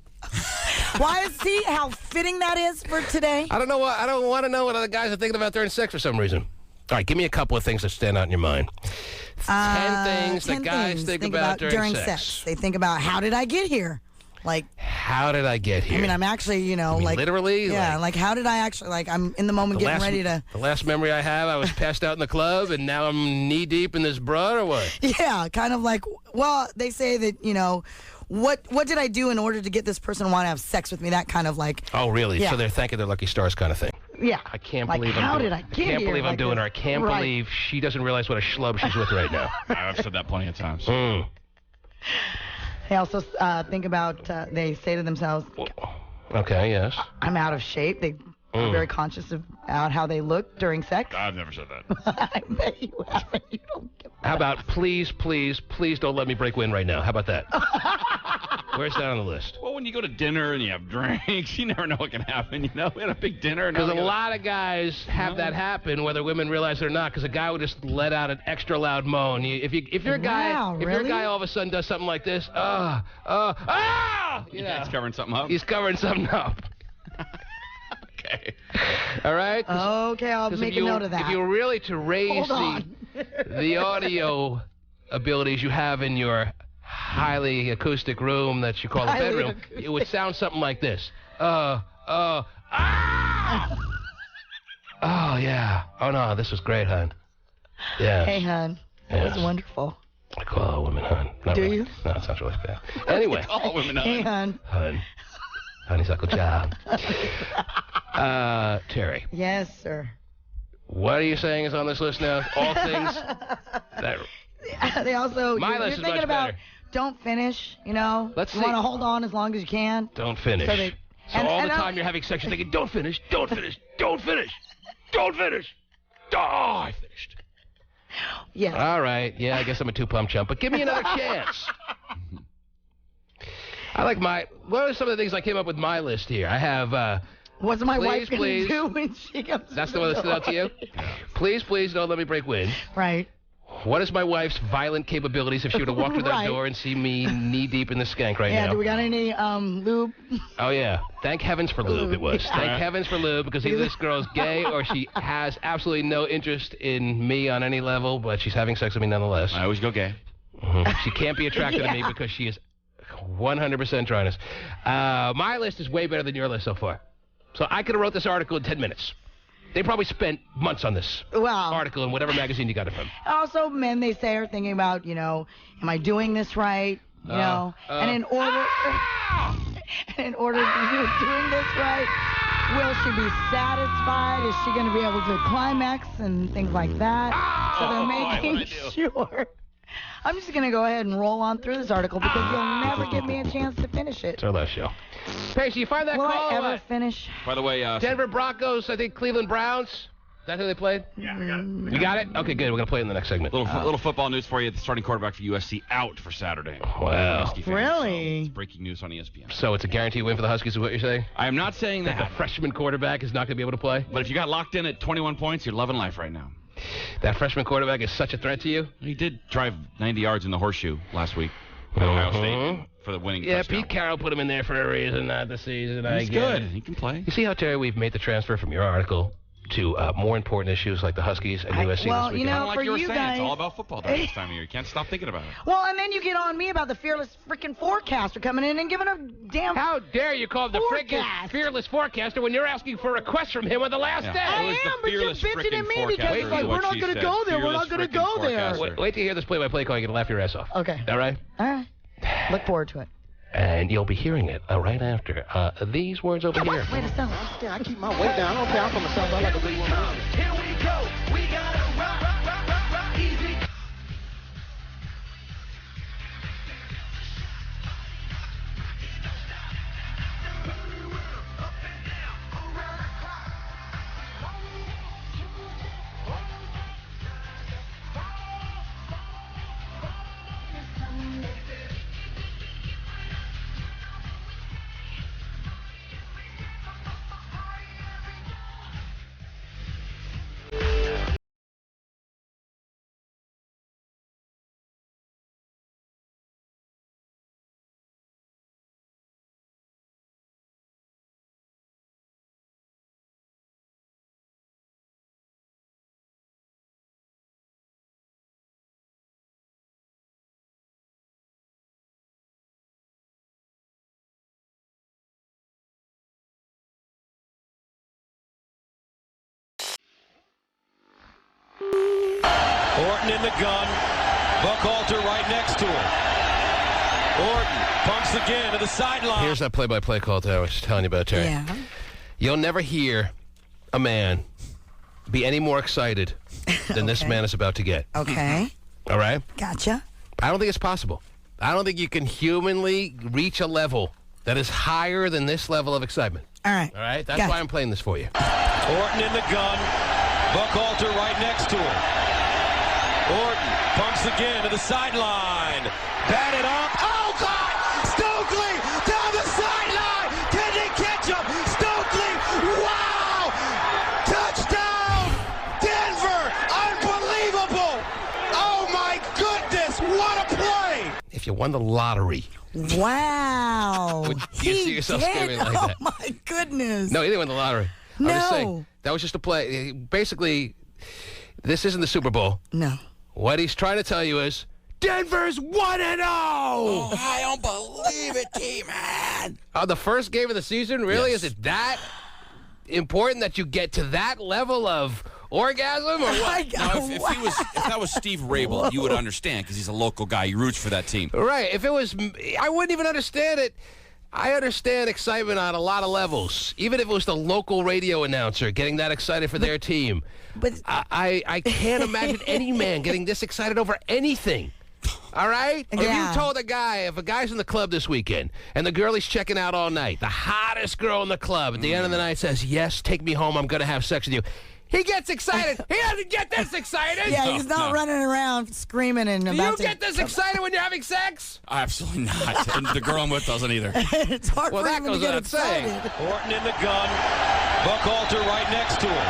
Why is he? How fitting that is for today? I don't know what. I don't want to know what other guys are thinking about during sex for some reason. All right, give me a couple of things that stand out in your mind. 10 things that guys think about during sex. They think about, how did I get here? Like, how did I get here? I mean, I'm actually, You mean like literally? Yeah, like how did I actually? Like, I'm in the moment getting ready to. The last memory I have, I was passed out in the club, and now I'm knee deep in this broad, or what? Yeah, kind of like. Well, they say that what did I do in order to get this person to want to have sex with me? That kind of like. Oh, really? Yeah. So they're thanking their lucky stars, kind of thing. Yeah. I can't Like, believe how I'm did doing, I get can't here believe I'm like doing this? her. I can't Right. believe she doesn't realize what a schlub she's with right now. I've said that plenty of times. They also think about. They say to themselves, Okay, yes. "I'm out of shape." They are very conscious about how they look during sex. I've never said that. I bet you haven't. You don't give How about please don't let me break wind right now? How about that? Where's that on the list? Well, when you go to dinner and you have drinks, you never know what can happen. We had a big dinner. Because a lot of guys have that happen, whether women realize it or not. Because a guy would just let out an extra loud moan. If you're a guy, if you're a guy, all of a sudden does something like this, Yeah, he's covering something up. He's covering something up. Okay. All right. Okay, I'll make a note of that. If you were really to raise Hold on. the audio abilities you have in your highly acoustic room that you call a bedroom, it would sound something like this. Oh, yeah. Oh, no, this was great, hon. Yeah. Hey, hon. That was wonderful. I call all women hon. Not Do really. you? No, it sounds really bad. Anyway. Call all women hon. Hey, hon. Hon. Honeysuckle child. Terry. Yes, sir. What are you saying is on this list now? All things that... They also, My you're list is thinking much about better. don't finish, you know. Let's you see. want to hold on as long as you can. Don't finish. So, all the time you're having sex, you're thinking, don't finish, don't finish, don't finish, don't finish. Oh, I finished. Yes. All right. Yeah, I guess I'm a two-pump chump, but give me another chance. I like what are some of the things I came up with my list here? I have, what's my wife going please. to do when she comes That's the one that stood out to you? Please, please don't let me break wind. Right. What is my wife's violent capabilities if she were to walk through that door and see me knee-deep in the skank right now? Yeah, do we got any lube? Oh, yeah. Thank heavens for lube, it was. Thank heavens for lube, because either this girl's gay or she has absolutely no interest in me on any level, but she's having sex with me nonetheless. I always go gay. She can't be attracted to me because she is 100% dryness. My list is way better than your list so far. So I could have wrote this article in 10 minutes. They probably spent months on this article in whatever magazine you got it from. Also, men, they say, are thinking about, you know, am I doing this right? You know, and in order to be doing this right, will she be satisfied? Is she going to be able to climax and things like that? So they're making sure. I'm just going to go ahead and roll on through this article because you'll never give me a chance to finish it. It's our last show. Pacey, you find that Will call? I ever finish? By the way, Denver Broncos, I think Cleveland Browns. Is that who they played? Yeah, I got it. You got it? Okay, good. We're going to play it in the next segment. Little football news for you. The starting quarterback for USC out for Saturday. Wow. USC fans, Really? so it's breaking news on ESPN. So it's a guaranteed win for the Huskies is what you're saying? I am not saying That that. the freshman quarterback is not going to be able to play? But if you got locked in at 21 points, you're loving life right now. That freshman quarterback is such a threat to you? He did drive 90 yards in the horseshoe last week at Ohio State for the winning touchdown. Pete Carroll put him in there for a reason, not the season. He's good. He can play. You see how, Terry, we've made the transfer from your article to more important issues like the Huskies and USC this weekend? You know, like for you were you saying, guys, it's all about football during this time of year. You can't stop thinking about it. Well, and then you get on me about the fearless freaking forecaster coming in and giving a damn. How dare you call him the freaking fearless forecaster when you're asking for requests from him on the last day? I am, but you're bitching at me because it's like, we're not going to go there. We're not going to go there. Wait till you hear this play-by-play call. You're going to laugh your ass off. Okay. All right? All right. Look forward to it. And you'll be hearing it right after these words over here. Wait a second. Yeah, I keep my weight down. I don't care. I'm from the South. I like a big woman. Here we go. We gotta rock easy. Orton in the gun. Buckhalter right next to him. Orton pumps again to the sideline. Here's that play-by-play call that I was telling you about, Terry. Yeah. You'll never hear a man be any more excited than this man is about to get. Okay. All right? Gotcha. I don't think it's possible. I don't think you can humanly reach a level that is higher than this level of excitement. All right. All right? That's why I'm playing this for you. Orton in the gun. Buckhalter right next to him. Orton pumps again to the sideline. Batted up. Oh, God! Stokely down the sideline. Can they catch him? Stokely! Wow! Touchdown! Denver! Unbelievable! Oh, my goodness! What a play! If you won the lottery. Wow. Would you see yourself screaming like that? Oh, my goodness. No, he didn't win the lottery. I'm No. just saying, that was just a play. Basically, this isn't the Super Bowl. No. What he's trying to tell you is, Denver's 1-0. Oh, I don't believe it, T-Man. The first game of the season, really? Yes. Is it that important that you get to that level of orgasm, or what? Now, if that was Steve Rabel, you would understand because he's a local guy. He roots for that team. Right. If it was, I wouldn't even understand it. I understand excitement on a lot of levels. Even if it was the local radio announcer getting that excited for their team. But I can't imagine any man getting this excited over anything. All right? Yeah. If you told a guy, if a guy's in the club this weekend and the girl he's checking out all night, the hottest girl in the club, at the end of the night says, yes, take me home, I'm going to have sex with you. He gets excited. He doesn't get this excited. Yeah, he's not running around screaming and Do about you get this excited when you're having sex? Absolutely not. And the girl I'm with doesn't either. It's hard Well, for that him to goes get without saying. excited. Orton in the gun. Buckhalter right next to him.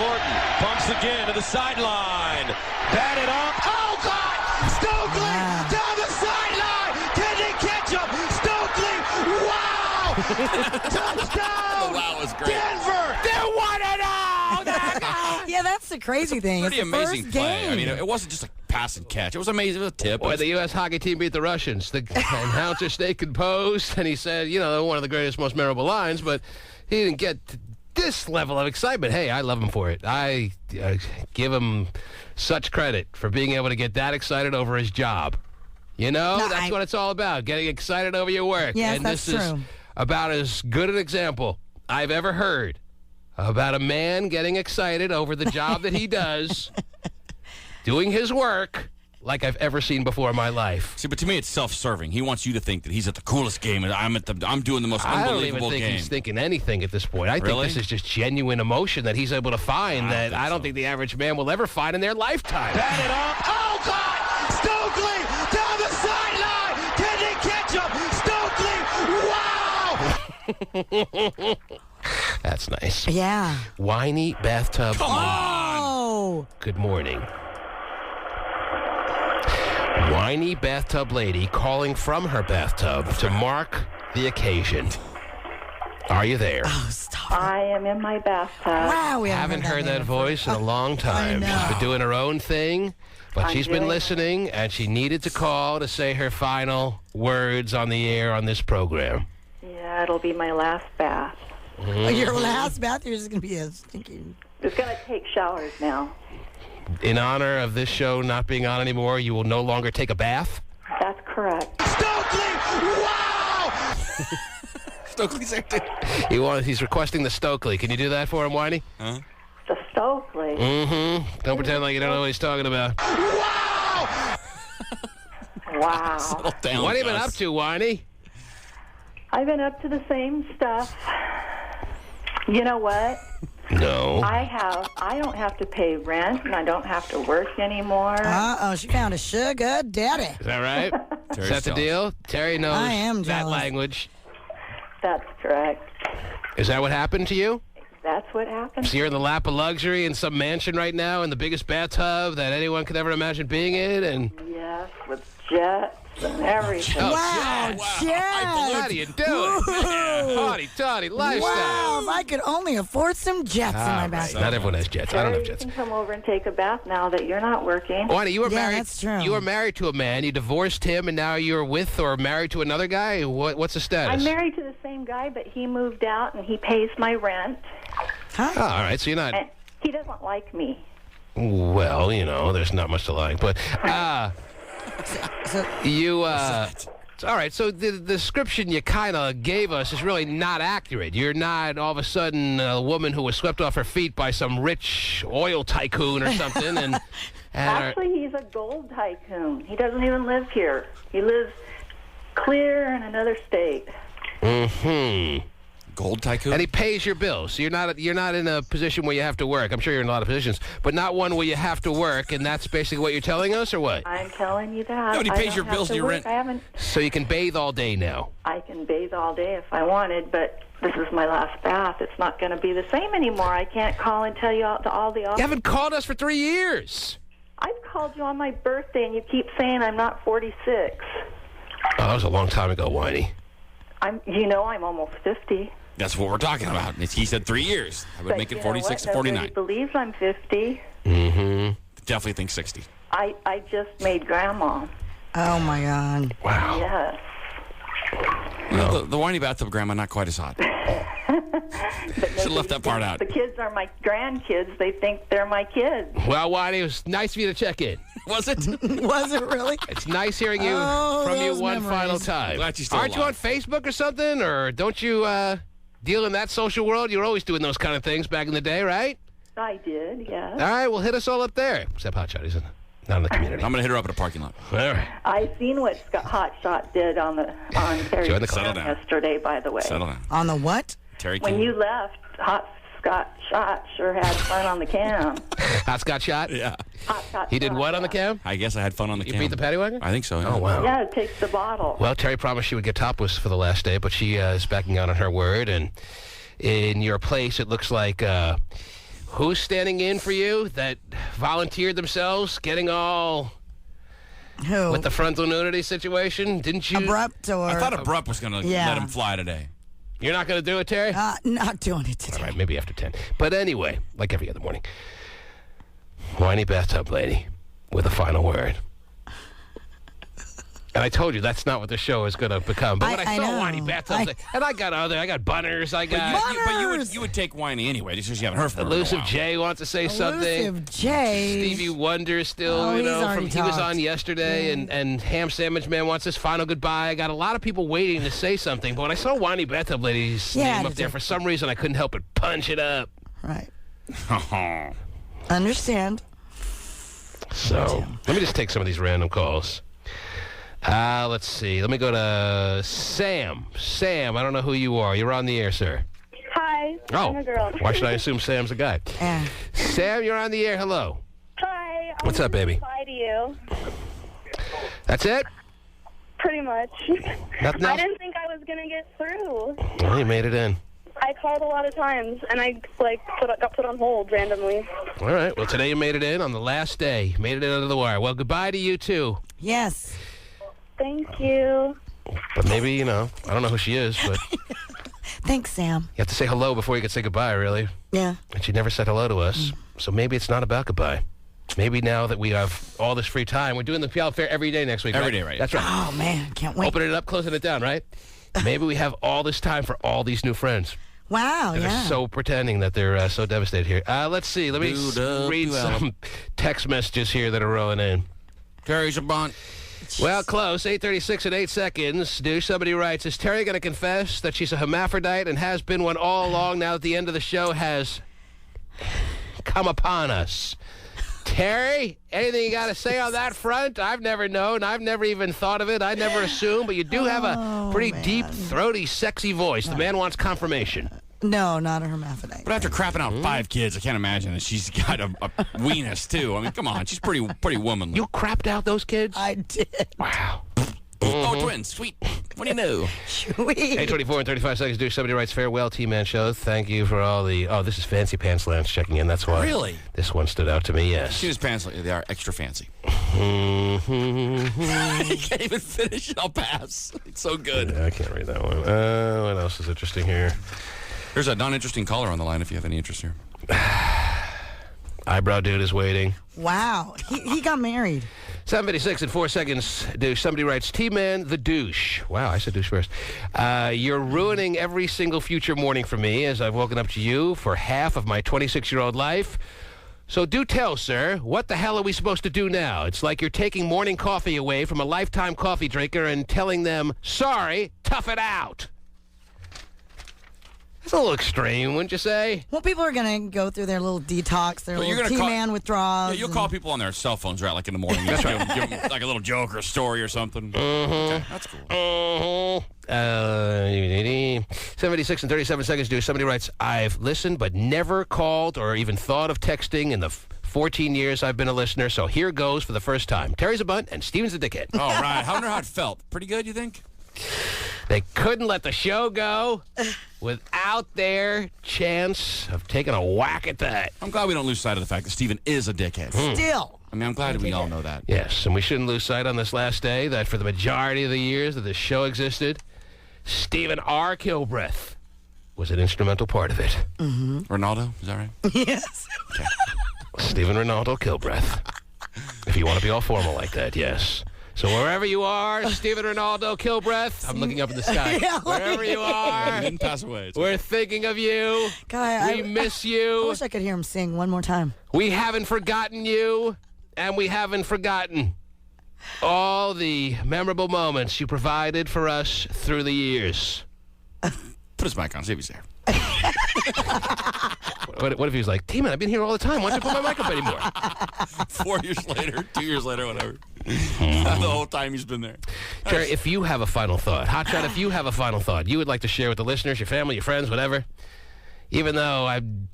Orton pumps again to the sideline. Batted up. Oh, God! Stokely down the sideline. Can they catch him? Stokely! Wow! Touchdown! The wow was great. Denver! They're 1-0! Yeah, that's the crazy thing. Pretty It's the amazing first play. game. I mean, it wasn't just a pass and catch. It was amazing. It was a tip. Boy, the U.S. hockey team beat the Russians. The announcer stayed composed, and he said, you know, one of the greatest, most memorable lines, but he didn't get to this level of excitement. Hey, I love him for it. I give him such credit for being able to get that excited over his job. You know, No, that's what it's all about, getting excited over your work. Yes, and that's this is true. about as good an example I've ever heard about a man getting excited over the job that he does, doing his work, like I've ever seen before in my life. See, but to me, it's self-serving. He wants you to think that he's at the coolest game, and I'm doing the most I don't unbelievable even think game. he's thinking anything at this point. I think Really? this is just genuine emotion that he's able to find that I don't think the average man will ever find in their lifetime. Batted up. Oh, God! Stokely down the sideline. Can they catch him? Stokely! Wow! That's nice. Yeah. Whiny bathtub. Come on! Oh. Good morning. Whiny bathtub lady calling from her bathtub to mark the occasion. Are you there? Oh, stop. I am in my bathtub. Wow, we Haven't heard that voice in a long time. know. She's been doing her own thing, but I'm she's been doing- listening, and she needed to call to say her final words on the air on this program. Yeah, it'll be my last bath. Your last bath, you're just going to be a stinking... Just going to take showers now. In honor of this show not being on anymore, you will no longer take a bath? That's correct. Stokely! Wow! Stokely's acting. He's requesting the Stokely. Can you do that for him, Whiny? Huh? The Stokely. Mm-hmm. Don't pretend like you don't know what he's talking about. Wow! Wow. Settle down, What have you been Gus. up to, Whiny? I've been up to the same stuff. You know what? No. I don't have to pay rent, and I don't have to work anymore. Uh-oh, she found a sugar daddy. Is that right? Is that the jealous. deal? Terry knows I am that jealous. language. That's correct. Is that what happened to you? That's what happened. So you're in the lap of luxury in some mansion right now in the biggest bathtub that anyone could ever imagine being in, and Yes, with jets and everything. Oh, Wow, how Jet. do you do it? Hotty toddy lifestyle. Wow, if I could only afford some jets in my bathroom. Not everyone has jets. I don't have You jets. can come over and take a bath now that you're not working. Whiny, you were Yeah, married. that's true. You were married to a man. You divorced him, and now you're with or married to another guy. What's the status? I'm married to the same guy, but he moved out and he pays my rent. Oh, all right. So you're not. And he doesn't like me. Well, you know, there's not much to like, but you. All right. So the description you kind of gave us is really not accurate. You're not all of a sudden a woman who was swept off her feet by some rich oil tycoon or something, and. Actually, he's a gold tycoon. He doesn't even live here. He lives clear in another state. Mm-hmm. Gold tycoon? And he pays your bills. So you're not in a position where you have to work. I'm sure you're in a lot of positions, but not one where you have to work, and that's basically what you're telling us, or what? I'm telling you that. No, but he I pays don't your have bills to and your work. rent. I haven't. So you can bathe all day now. I can bathe all day if I wanted, but this is my last bath. It's not going to be the same anymore. I can't call and tell you all the. You haven't called us for 3 years. I've called you on my birthday, and you keep saying I'm not 46. Oh, that was a long time ago, Whiny. I'm almost 50. That's what we're talking about. He said 3 years. I would But make it you know 46 to what? 49. Nobody believes I'm 50. Mm-hmm. Definitely think 60. I just made Grandma. Oh, my God. Wow. Yes. Well, the whiny bathtub grandma, not quite as hot. Should have left that part out. The kids are my grandkids. They think they're my kids. Well, Whiny, it was nice of you to check in. Was it? Was it really? It's nice hearing you from you one final time. Glad you're still Aren't you on alive. Facebook or something? Or don't you deal in that social world? You were always doing those kind of things back in the day, right? I did, yes. All right, well, hit us all up there. Except Hot Shot, he's not in the community. I'm going to hit her up at a parking lot. All right. I seen what Hot Shot did on Terry's Join the club. phone yesterday, by the way. Settle down. On the what? Terry When King. you left, Hot Shot sure had fun on the cam. Hot Scott Shot? Yeah. Hot Shot He did shot, what on the cam? I guess I had fun on the You cam. beat the paddy wagon? I think so, yeah. Oh, wow. Yeah, it takes the bottle. Well, Terry promised she would get topless for the last day, but she is backing out on her word. And in your place, it looks like who's standing in for you that volunteered themselves, getting all Who? with the frontal nudity situation? Didn't you? Abrupt or... I thought Abrupt was going to Yeah. let him fly today. You're not going to do it, Terry? Not doing it today. All right, maybe after 10. But anyway, like every other morning, Whiny Bathtub Lady with a final word. And I told you that's not what the show is going to become. But when I saw know. Whiny Bathtub, and I got Bunners, I got But you would take Whiny anyway, just because you haven't heard from her in a Elusive while. Jay wants to say something. Elusive Jay. Stevie Wonder still, Oh, you he's know, already he was talked. on yesterday, and Ham Sandwich Man wants his final goodbye. I got a lot of people waiting to say something, but when I saw Whiny Bathtub Lady's Yeah, name I up there, did. for some reason I couldn't help but punch it up. Right. Understand. So let me just take some of these random calls. Let's see. Let me go to Sam. Sam, I don't know who you are. You're on the air, sir. Hi, I'm a girl. Why should I assume Sam's a guy? Yeah. Sam, you're on the air. Hello. Hi. What's up, baby? Hi to you. That's it? Pretty much. Nothing I else? didn't think I was going to get through. Well, you made it in. I called a lot of times, and I got put on hold randomly. All right. Well, today you made it in on the last day. Made it in under the wire. Well, goodbye to you, too. Yes. Thank you. But maybe, I don't know who she is, but Thanks, Sam. you have to say hello before you can say goodbye, really. Yeah. And she never said hello to us. So maybe it's not about goodbye. Maybe now that we have all this free time, we're doing the Pial Fair every day next week. Every right? day, right. That's right. Oh, man. Can't wait. Opening it up, closing it down, right? Maybe we have all this time for all these new friends. Wow, And yeah. they're so pretending that they're so devastated here. Let's see. Let me read some text messages here that are rolling in. Terry's a bunt. Well, close. 8:36 and 8 seconds. Somebody writes, is Terry going to confess that she's a hermaphrodite and has been one all along now that the end of the show has come upon us? Terry, anything you got to say on that front? I've never known. I've never even thought of it. I never assumed. But you do have a pretty deep, throaty, sexy voice. The man wants confirmation. No, not a hermaphrodite. But after crapping out 5 kids, I can't imagine that she's got a weenus, too. I mean, come on. She's pretty womanly. You crapped out those kids? I did. Wow. Oh, twins. Sweet. What do you know? Sweet. 8:24 and 35 seconds. Somebody writes, farewell, T-Man show. Thank you for all the... Oh, this is Fancy Pants Lance checking in. That's why. Really? This one stood out to me, yes. She was pants. They are extra fancy. You can't even finish it. I'll pass. It's so good. Yeah, I can't read that one. What else is interesting here? There's a non-interesting caller on the line if you have any interest here. Eyebrow dude is waiting. Wow. He got married. 7:56 and 4 seconds. Somebody writes, T-Man the douche. Wow, I said douche first. You're ruining every single future morning for me as I've woken up to you for half of my 26-year-old life. So do tell, sir, what the hell are we supposed to do now? It's like you're taking morning coffee away from a lifetime coffee drinker and telling them, sorry, tough it out. That's a little extreme, wouldn't you say? Well, people are going to go through their little detox, their Well, you're little gonna call- T-man withdrawals. Yeah, you'll call people on their cell phones, right? Like in the morning. That's right. Give them like a little joke or a story or something. Okay, that's cool. 76 and 37 seconds. Somebody writes, I've listened but never called or even thought of texting in the 14 years I've been a listener, so here goes for the first time. Terry's a bunt and Steven's a dickhead. All right. I wonder how it felt. Pretty good, you think? They couldn't let the show go without their chance of taking a whack at that. I'm glad we don't lose sight of the fact that Steven is a dickhead. Still. I mean, I'm glad we all know that. Yes, and we shouldn't lose sight on this last day that for the majority of the years that this show existed, Stephen R. Kilbreth was an instrumental part of it. Ronaldo, is that right? Yes. Stephen Ronaldo Kilbreth. If you want to be all formal like that, yes. So wherever you are, Steven Ronaldo, Kilbreath, I'm looking up in the sky. Yeah, Wherever you are, He didn't pass away. we're thinking of you. God, We miss I you. wish I could hear him sing one more time. We haven't forgotten you, and we haven't forgotten all the memorable moments you provided for us through the years. Put his mic on. See if he's there. What if he was like, T-Man, I've been here all the time. Why don't you put my mic up anymore? 4 years later, 2 years later, whatever. The whole time he's been there. Jerry, if you have a final thought, Hotshot, if you have a final thought you would like to share with the listeners, your family, your friends, whatever, even though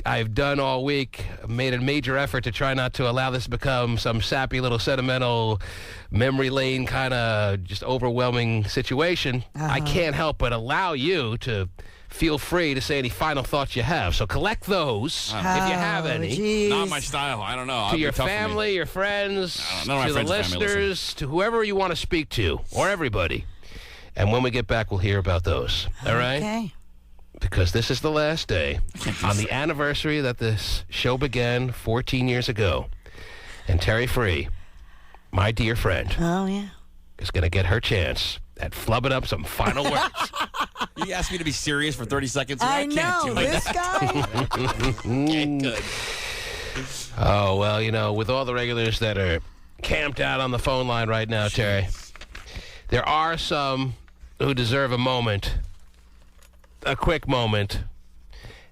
I've done all week, made a major effort to try not to allow this to become some sappy little sentimental memory lane kind of just overwhelming situation, I can't help but allow you to feel free to say any final thoughts you have. So collect those if you have any. Geez. Not my style. I don't know. To your family, your friends, none of my to the friends and family listeners, to whoever you want to speak to, or everybody. And when we get back, we'll hear about those. All right? Okay. Because this is the last day on the anniversary that this show began 14 years ago. And Terry Free, my dear friend, Oh, yeah. is going to get her chance at flubbing up some final words. You asked me to be serious for 30 seconds. I can't know. do like This that. guy. Good. Oh, well, you know, with all the regulars that are camped out on the phone line right now, Terry, there are some who deserve a moment, a quick moment.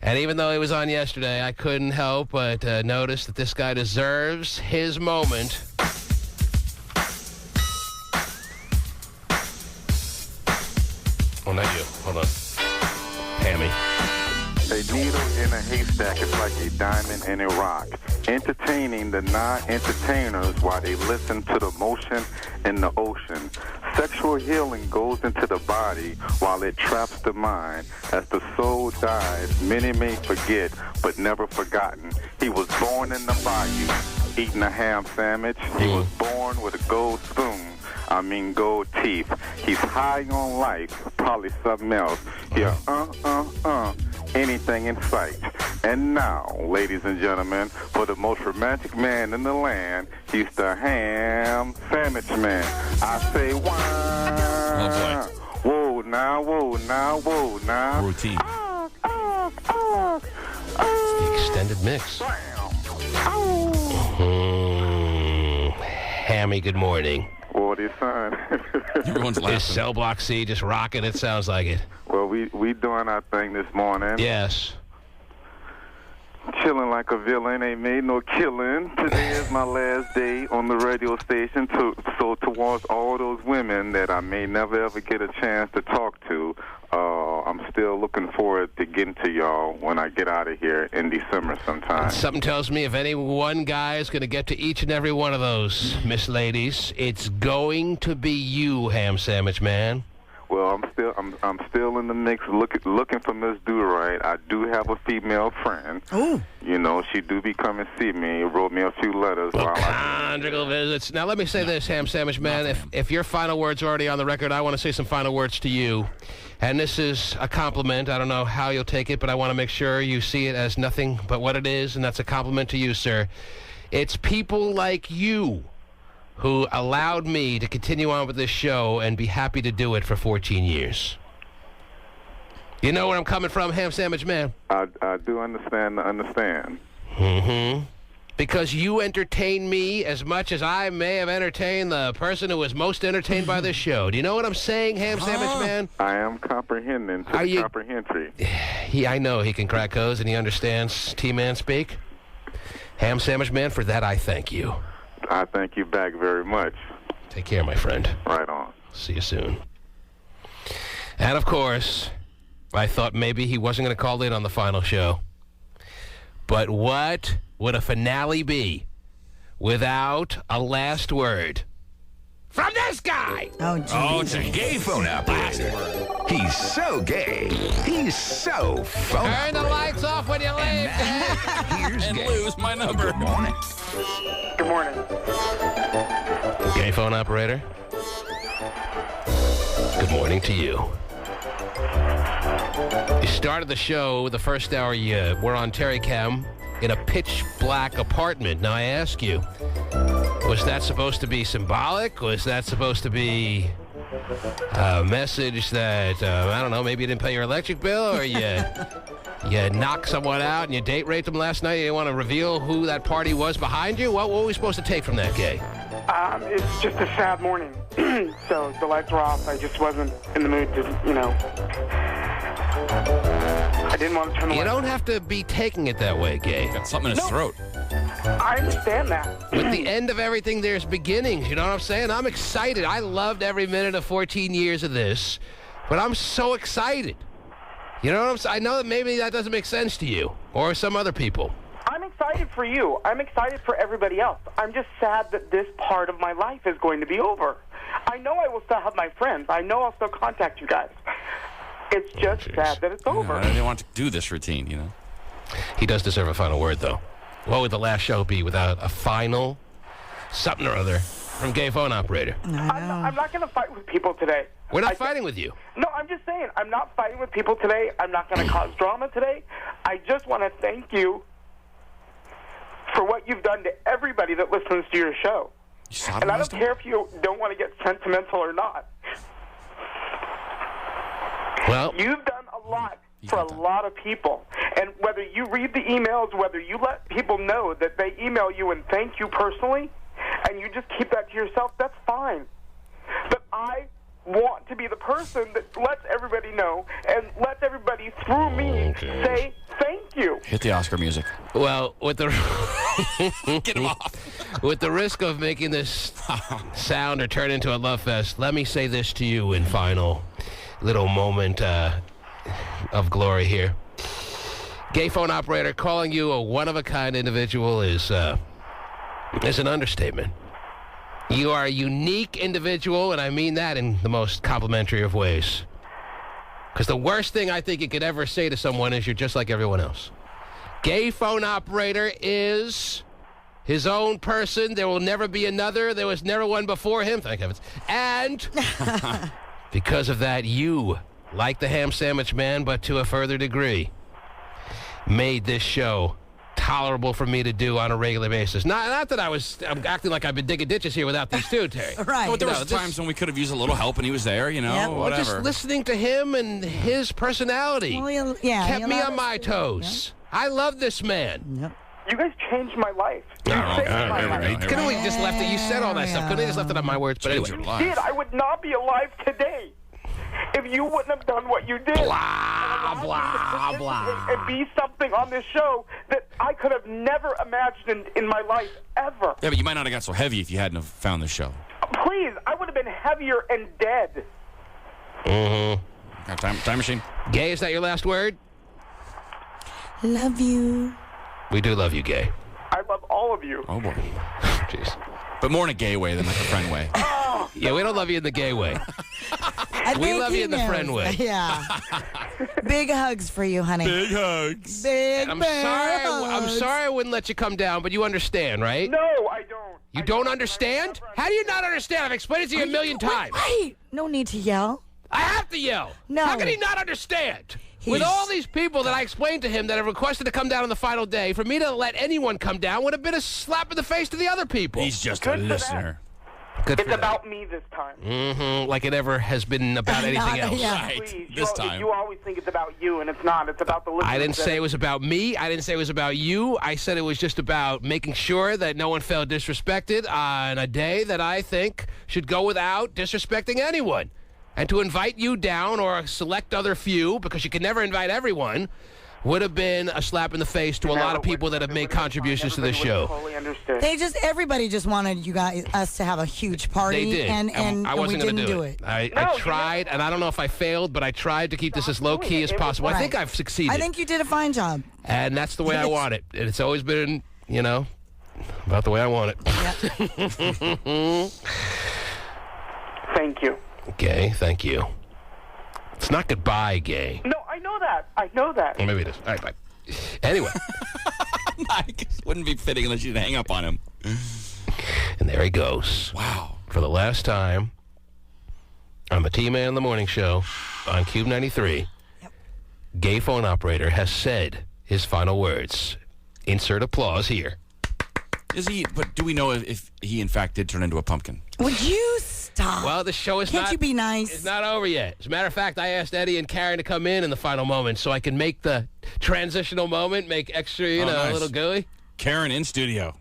And even though he was on yesterday, I couldn't help but notice that this guy deserves his moment. Oh, not you. Hold on. Hammy. A needle in a haystack is like a diamond in a rock, entertaining the non-entertainers while they listen to the motion in the ocean. Sexual healing goes into the body while it traps the mind. As the soul dies, many may forget, but never forgotten. He was born in the bayou, eating a ham sandwich. He was born with a gold spoon. I mean gold teeth. He's high on life, probably something else. Yeah, anything in sight. And now, ladies and gentlemen, for the most romantic man in the land, he's the ham sandwich man. I say, wow. Whoa, now, whoa, now, whoa, now. Routine. The extended mix. Hammy, good morning. What is son? Everyone's Is laughing. Cell Block C just rocking? It sounds like it. Well, we doing our thing this morning. Yes. Chilling like a villain, ain't made no killing. Today is my last day on the radio station, so towards all those women that I may never ever get a chance to talk to, I'm still looking forward to getting to y'all when I get out of here in December sometime. Something tells me if any one guy is going to get to each and every one of those, Miss Ladies, it's going to be you, Ham Sandwich Man. Well, I'm still in the mix looking for Miss Do-Right. I do have a female friend. Ooh. You know, she do be coming see me. Wrote me a few letters. Conjugal visits. Now, let me say this, Ham Sandwich Man. If your final words are already on the record, I want to say some final words to you. And this is a compliment. I don't know how you'll take it, but I want to make sure you see it as nothing but what it is, and that's a compliment to you, sir. It's people like you who allowed me to continue on with this show and be happy to do it for 14 years. You know where I'm coming from, Ham Sandwich Man? I do understand. Mm-hmm. Because you entertain me as much as I may have entertained the person who was most entertained by this show. Do you know what I'm saying, Ham Sandwich Man? I am comprehending to the comprehensory. I know he can crack codes and he understands T-Man speak. Ham Sandwich Man, for that I thank you. I thank you back very much. Take care, my friend. Right on. See you soon. And, of course, I thought maybe he wasn't going to call in on the final show. But what would a finale be without a last word from this guy? Oh, geez. Oh, it's a gay phone operator. He's so gay. He's so phone Turn the lights off when you leave. Here's And gay. lose my number. Good morning. Good morning. Gay phone operator. Good morning to you. You started the show, the first hour, you were on Terry Cam in a pitch black apartment. Now I ask you, Was that supposed to be symbolic? Was that supposed to be a message that, I don't know, maybe you didn't pay your electric bill, or you knocked someone out and you date raped them last night? You didn't want to reveal who that party was behind you? What were we supposed to take from that, Gay? It's just a sad morning. So the lights were off. I just wasn't in the mood to, I didn't want to turn the You lights don't have to be taking it that way, Gay. Got something in his throat. I understand that. With the end of everything, there's beginnings. You know what I'm saying? I'm excited. I loved every minute of 14 years of this, but I'm so excited. You know what I'm saying? I know that maybe that doesn't make sense to you or some other people. I'm excited for you. I'm excited for everybody else. I'm just sad that this part of my life is going to be over. I know I will still have my friends. I know I'll still contact you guys. It's just sad that it's over. I didn't want to do this routine, He does deserve a final word, though. What would the last show be without a final something or other from Gay Phone Operator? I'm not going to fight with people today. We're not fighting with you. No, I'm just saying, I'm not fighting with people today. I'm not going to cause drama today. I just want to thank you for what you've done to everybody that listens to your show. And I don't care if you don't want to get sentimental or not. Well, you've done a lot for a lot of people. And whether you read the emails, whether you let people know that they email you and thank you personally, and you just keep that to yourself, that's fine. But I want to be the person that lets everybody know and lets everybody through me say thank you. Hit the Oscar music. Well, with the Get him off. With the risk of making this sound or turn into a love fest, let me say this to you in final little moment of glory here. Gay Phone Operator, calling you a one-of-a-kind individual is an understatement. You are a unique individual, and I mean that in the most complimentary of ways. Because the worst thing I think you could ever say to someone is you're just like everyone else. Gay Phone Operator is his own person. There will never be another. There was never one before him, thank heavens. And because of that, you, like the Ham Sandwich Man, but to a further degree, made this show tolerable for me to do on a regular basis. Not that I'm acting like I've been digging ditches here without these two, Terry. Right. But there was times when we could have used a little help and he was there, Well, whatever. just listening to him and his personality kept me on my toes. I love this man. You guys changed my life. You saved my life. Couldn't we just left it? You said all that stuff. Couldn't they just left it on my words? But anyway. You did. I would not be alive today if you wouldn't have done what you did. Blah, blah, blah. And be something on this show that I could have never imagined in my life ever. Yeah, but you might not have got so heavy if you hadn't have found the show. Please, I would have been heavier and dead. Mm-hmm. Time machine. Gay, is that your last word? Love you. We do love you, Gay. I love all of you. Oh, boy. Jeez. But more in a gay way than like a friend way. Yeah, we don't love you in the gay way. We love you in the friend way. Yeah. Big hugs for you, honey. Big hugs. Big I'm hugs. sorry I wouldn't let you come down, but you understand, right? No, I don't. You don't understand? How do you not understand? I've explained it to you a million times. Wait, no need to yell. I have to yell. No. How can he not understand? With all these people that I explained to him that have requested to come down on the final day, for me to let anyone come down would have been a slap in the face to the other people. He's just a listener. Good It's about me this time. Mm-hmm. Like it ever has been about anything else. Right. Please, this time. You always think it's about you, and it's not. It's about the listeners. I didn't say it was about me. I didn't say it was about you. I said it was just about making sure that no one felt disrespected on a day that I think should go without disrespecting anyone. And to invite you down or a select other few, because you can never invite everyone, would have been a slap in the face to a lot of people that have made contributions to this show. Totally understood. Everybody just wanted us to have a huge party. They did. And I wasn't we going didn't to do it. I tried, and I don't know if I failed, but I tried to keep this as low-key as possible. I think I've succeeded. I think you did a fine job. And that's the way I want it. And it's always been, about the way I want it. Thank you. Gay, thank you. It's not goodbye, Gay. No, I know that. I know that. Well, maybe it is. All right, bye. Anyway. Wouldn't be fitting unless you'd hang up on him. And there he goes. Wow. For the last time on the T-Man in the Morning Show on Cube 93, Gay Phone Operator has said his final words. Insert applause here. Is he? But do we know if he in fact did turn into a pumpkin? Would you stop? Well, the show is Can't you be nice? It's not over yet. As a matter of fact, I asked Eddie and Karen to come in the final moment so I can make the transitional moment, make extra, nice. a little gooey. Karen in studio.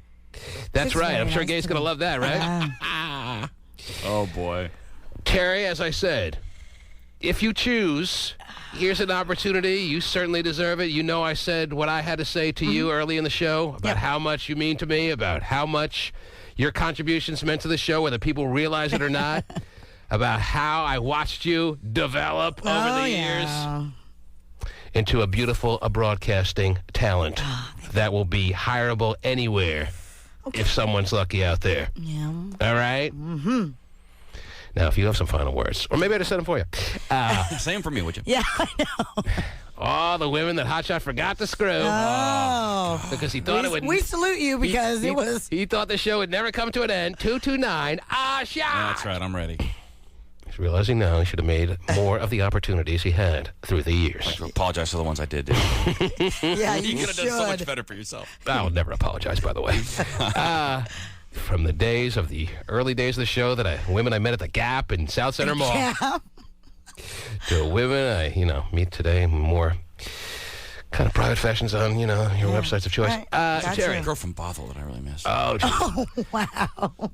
That's right. I'm sure nice Gay's going to love that, right? Oh, boy. Terry, as I said, if you choose, here's an opportunity. You certainly deserve it. You know I said what I had to say to you early in the show about how much you mean to me, about how much your contributions meant to the show, whether people realize it or not, about how I watched you develop over the years into a beautiful broadcasting talent that will be hireable anywhere if someone's lucky out there. Yeah. All right? Mm-hmm. Now, if you have some final words, or maybe I just said them for you. Same for me, would you? Yeah, I know. All the women that Hotshot forgot to screw. Oh. Because he thought it would... We salute you because it was... He thought the show would never come to an end. 229, shot! That's right, I'm ready. He's realizing now he should have made more of the opportunities he had through the years. I'd like to apologize for the ones I did do. Yeah, you could have done so much should. better for yourself. I'll never apologize, by the way. From the days of the early days of the show women I met at the Gap in South Center Mall. Yeah. To women I, meet today more kind of private fashions on, your websites of choice. Right. Gotcha. Terry. A girl from Bothell that I really miss. Oh, geez. Oh, wow.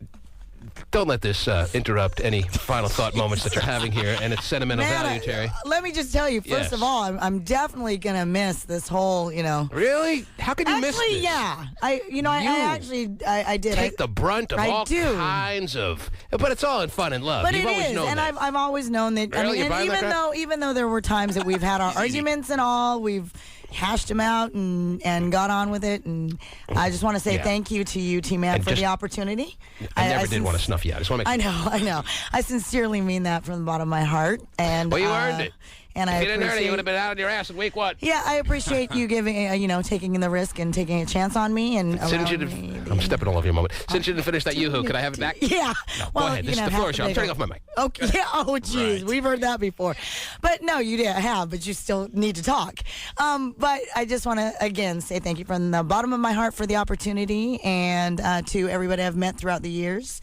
Don't let this interrupt any final thought moments that you're having here and its sentimental value, Terry. Let me just tell you, first of all, I'm definitely going to miss this whole, Really? How could you miss this? Actually, yeah. I did. Take the brunt of all kinds of... But it's all in fun and love. But You've it always is, known and that. I've always known that. Really? You're buying that crap? Even though there were times that we've had our arguments and all, we've hashed them out and got on with it. And I just want to say thank you to you, T-Man, for the opportunity. I never did want to snuff you out. I just want to make I know. I sincerely mean that from the bottom of my heart. And well, you earned it. And if I you didn't earn it, appreciate- you would have been out on your ass in week one. Yeah, I appreciate you giving, taking the risk and taking a chance on me. And I'm stepping all over your moment. Since you didn't finish that Yoo-hoo, could I have it back? Yeah. No, Well, go ahead. This is the have floor to show. I'm make turning a- off my mic. Okay. Yeah. Oh, geez. We've heard that before. But no, you didn't have, but you still need to talk. But I just want to, again, say thank you from the bottom of my heart for the opportunity and to everybody I've met throughout the years.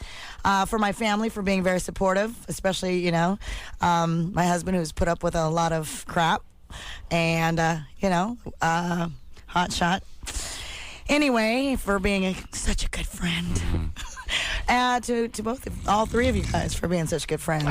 For my family, for being very supportive, especially, my husband who's put up with a lot of crap. And, hot shot. Anyway, for being such a good friend. To all three of you guys for being such good friends.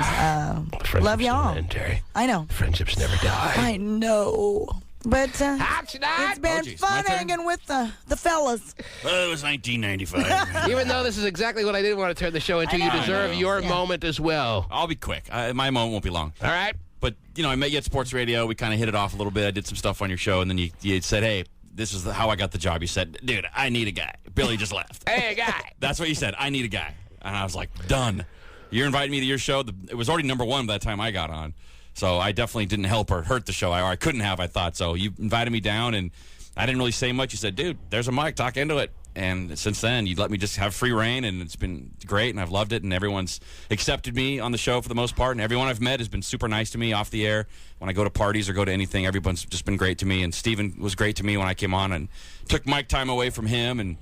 Love y'all. Terry. I know. Friendships never die. I know. But it's been fun hanging with the fellas. Well, it was 1995. Even though this is exactly what I didn't want to turn the show into, you deserve your moment as well. I'll be quick. My moment won't be long. All right. But, I met you at Sports Radio. We kind of hit it off a little bit. I did some stuff on your show, and then you said, hey, this is how I got the job. You said, dude, I need a guy. Billy just left. Hey, a guy. That's what you said. I need a guy. And I was like, done. You're inviting me to your show. It was already #1 by the time I got on. So I definitely didn't help or hurt the show. Or I couldn't have, I thought. So you invited me down, and I didn't really say much. You said, dude, there's a mic. Talk into it. And since then, you let me just have free reign, and it's been great, and I've loved it, and everyone's accepted me on the show for the most part, and everyone I've met has been super nice to me off the air. When I go to parties or go to anything, everyone's just been great to me, and Steven was great to me when I came on and took mic time away from him, and,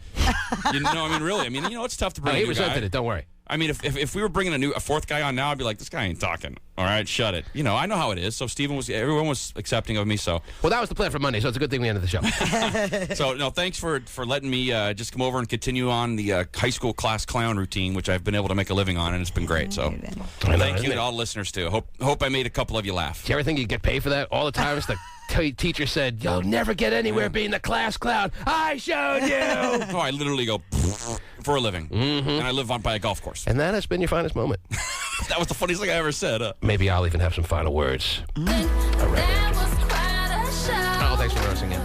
really, it's tough to bring a new guy. He resented it, don't worry. I mean, if we were bringing a fourth guy on now, I'd be like, this guy ain't talking. All right, shut it. I know how it is. So everyone was accepting of me. So well, that was the plan for Monday. So it's a good thing we ended the show. So no, thanks for letting me just come over and continue on the high school class clown routine, which I've been able to make a living on, and it's been great. So thank you to all the listeners too. Hope I made a couple of you laugh. Do you ever think you get paid for that? All the times the teacher said, "You'll never get anywhere being the class clown." I showed you. Oh, I literally go for a living, and I live by a golf course. And that has been your finest moment. That was the funniest thing I ever said. Maybe I'll even have some final words. Oh, thanks for noticing it.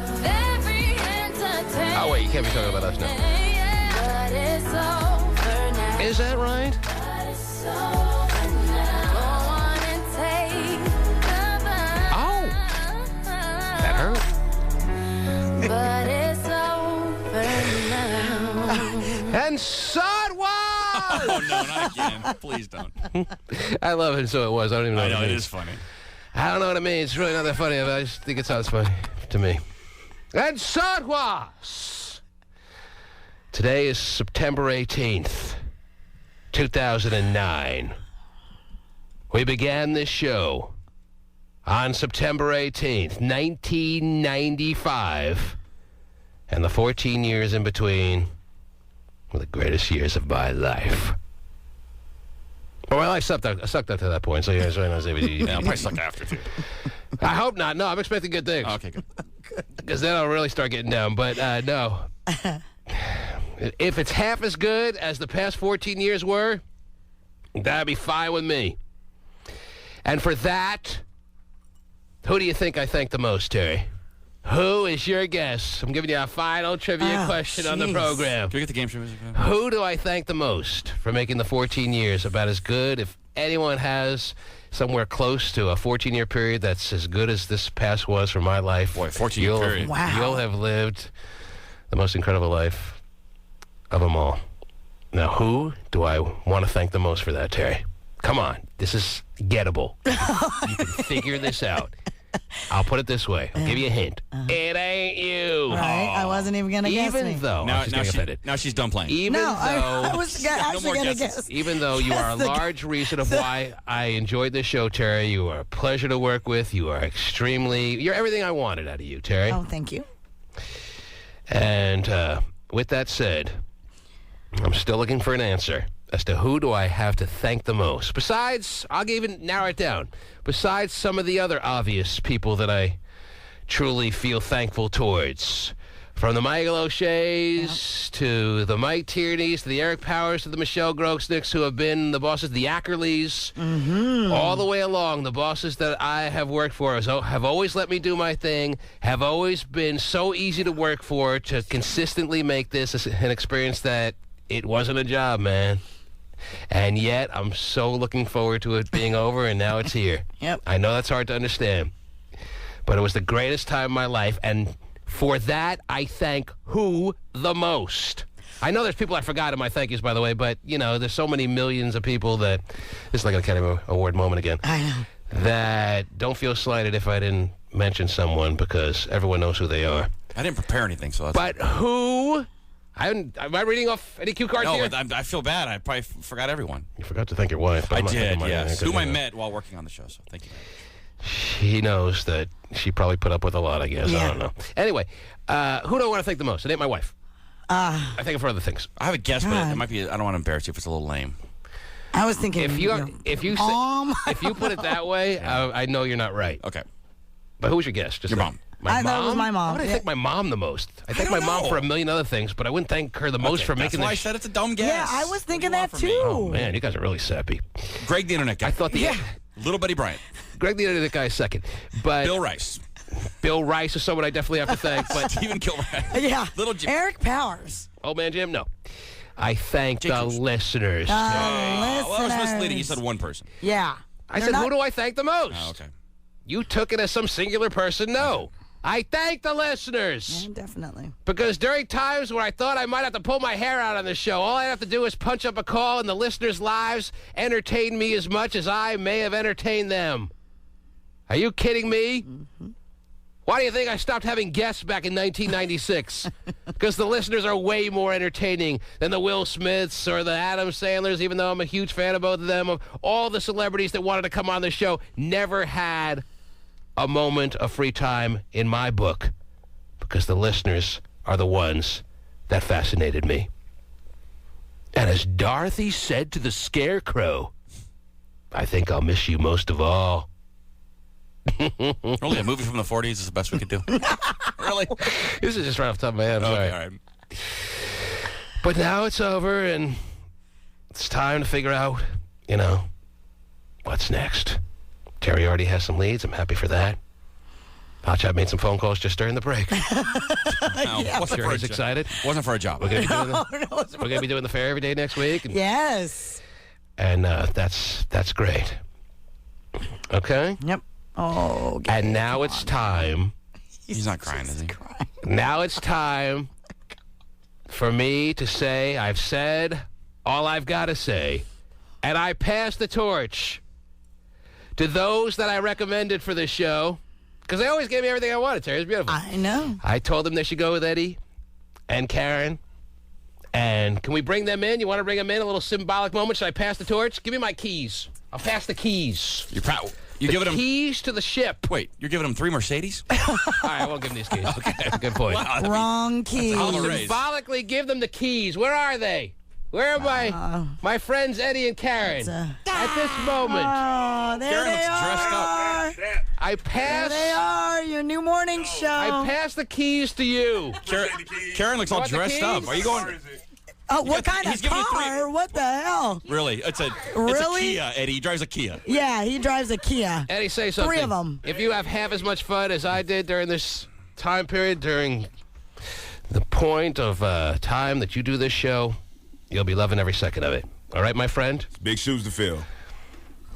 Oh, wait, you can't be talking about us now. Is that right? Oh. That hurt. But it's over now. And so it was! Oh, no, not again. Please don't. I love it, so it was. I don't even know I what know, it it means. is funny. I don't know what it means. It's really not that funny. I just think it sounds funny to me. And so it was. Today is September 18th, 2009. We began this show on September 18th, 1995. And the 14 years in between were the greatest years of my life. Well, I sucked up to that point, so yeah, I'll probably sucked after, too. I hope not. No, I'm expecting good things. Oh, okay, good. Because then I'll really start getting down. But no. If it's half as good as the past 14 years were, that'd be fine with me. And for that, who do you think I thank the most, Terry? Who is your guess? I'm giving you a final trivia question on the program. Can we get the game show music? Who do I thank the most for making the 14 years about as good? If anyone has somewhere close to a 14-year period that's as good as this past was for my life, boy, 14-year period. Wow. You'll have lived the most incredible life of them all. Now, who do I want to thank the most for that, Terry? Come on. This is gettable. You can figure this out. I'll put it this way. I'll give you a hint. It ain't you. Right? I wasn't even going to guess. Even though. Now she's done playing. I was actually going to guess. Even though you are a large reason of why I enjoyed this show, Terry. You are a pleasure to work with. You're everything I wanted out of you, Terry. Oh, thank you. And with that said, I'm still looking for an answer as to who do I have to thank the most. Besides, I'll even narrow it down. Besides some of the other obvious people that I truly feel thankful towards. From the Michael O'Shea's to the Mike Tierneys to the Eric Powers to the Michelle Grosnicks, who have been the bosses, the Ackerleys, all the way along. The bosses that I have worked for have always let me do my thing, have always been so easy to work for, to consistently make this an experience that it wasn't a job, man. And yet, I'm so looking forward to it being over, and now it's here. Yep. I know that's hard to understand, but it was the greatest time of my life, and for that, I thank who the most? I know there's people I forgot in my thank yous, by the way, but, there's so many millions of people that, this is like an Academy Award moment again, I know. that don't feel slighted if I didn't mention someone, because everyone knows who they are. I didn't prepare anything, so that's... But who... am I reading off any cue cards here? No, I feel bad. I probably forgot everyone. You forgot to thank your wife. But I did, yes. Whom I met while working on the show, so thank you. She knows that she probably put up with a lot, I guess. Yeah. I don't know. Anyway, who do I want to thank the most? It ain't my wife. I thank her for other things. I have a guess, but it might be... I don't want to embarrass you if it's a little lame. I was thinking... If you put it that way, I know you're not right. Okay. But who's your guess? Just your mom. I thought it was my mom. Why would I thank my mom the most? I thank my mom for a million other things, but I wouldn't thank her the most for making this. That's why I said it's a dumb guess. Yeah, I was thinking that too. Oh, man, you guys are really sappy. Greg the Internet guy. I thought Little Buddy Bryant. Greg the Internet guy is second. But Bill Rice. Bill Rice is someone I definitely have to thank. But Stephen Kilbride. Yeah. Little Jim. Eric Powers. Old Man Jim, no. I thank the listeners. Well, that was misleading. You said one person. Yeah. I said, who do I thank the most? Oh, okay. You took it as some singular person. No. I thank the listeners. Yeah, definitely. Because during times where I thought I might have to pull my hair out on the show, all I have to do is punch up a call and the listeners' lives entertain me as much as I may have entertained them. Are you kidding me? Mm-hmm. Why do you think I stopped having guests back in 1996? Because the listeners are way more entertaining than the Will Smiths or the Adam Sandlers, even though I'm a huge fan of both of them. Of all the celebrities that wanted to come on the show, never had a moment of free time in my book, because the listeners are the ones that fascinated me. And as Dorothy said to the Scarecrow, I think I'll miss you most of all. Only a movie from the 40s is the best we could do. Really? This is just right off the top of my head. I'm sorry. All right. But now it's over, and it's time to figure out, what's next. Terry already has some leads. I'm happy for that. Hotshot made some phone calls just during the break. Sure he's excited. Wasn't for a job. We're going to be doing the fair every day next week. Yes. And that's great. Okay? Yep. Oh, and now it's time. He's not crying, is he? Now it's time for me to say I've said all I've got to say. And I pass the torch to those that I recommended for this show, because they always gave me everything I wanted, Terry. It's beautiful. I know. I told them they should go with Eddie and Karen And can we bring them in? You want to bring them in? A little symbolic moment. Should I pass the torch? Give me my keys. I'll pass the keys. You're giving them keys to the ship. Wait, you're giving them 3 Mercedes? All right, I won't give them these keys. Okay, good point. Wow, Wrong keys. Symbolically give them the keys. Where are they? Where are my friends Eddie and Karen at this moment? Oh, there Karen they looks are. dressed up. I pass. There they are. Your new morning show. I pass the keys to you. Karen looks all Want the dressed up. keys? Are you going? Oh, what kind He's of giving you 3. car? What the hell? Really? It's a Kia, Eddie. He drives a Kia. Yeah, he drives a Kia. Eddie, say something. 3 of them. If you have half as much fun as I did during this time period, during the point of time that you do this show, you'll be loving every second of it. All right, my friend? Big shoes to fill.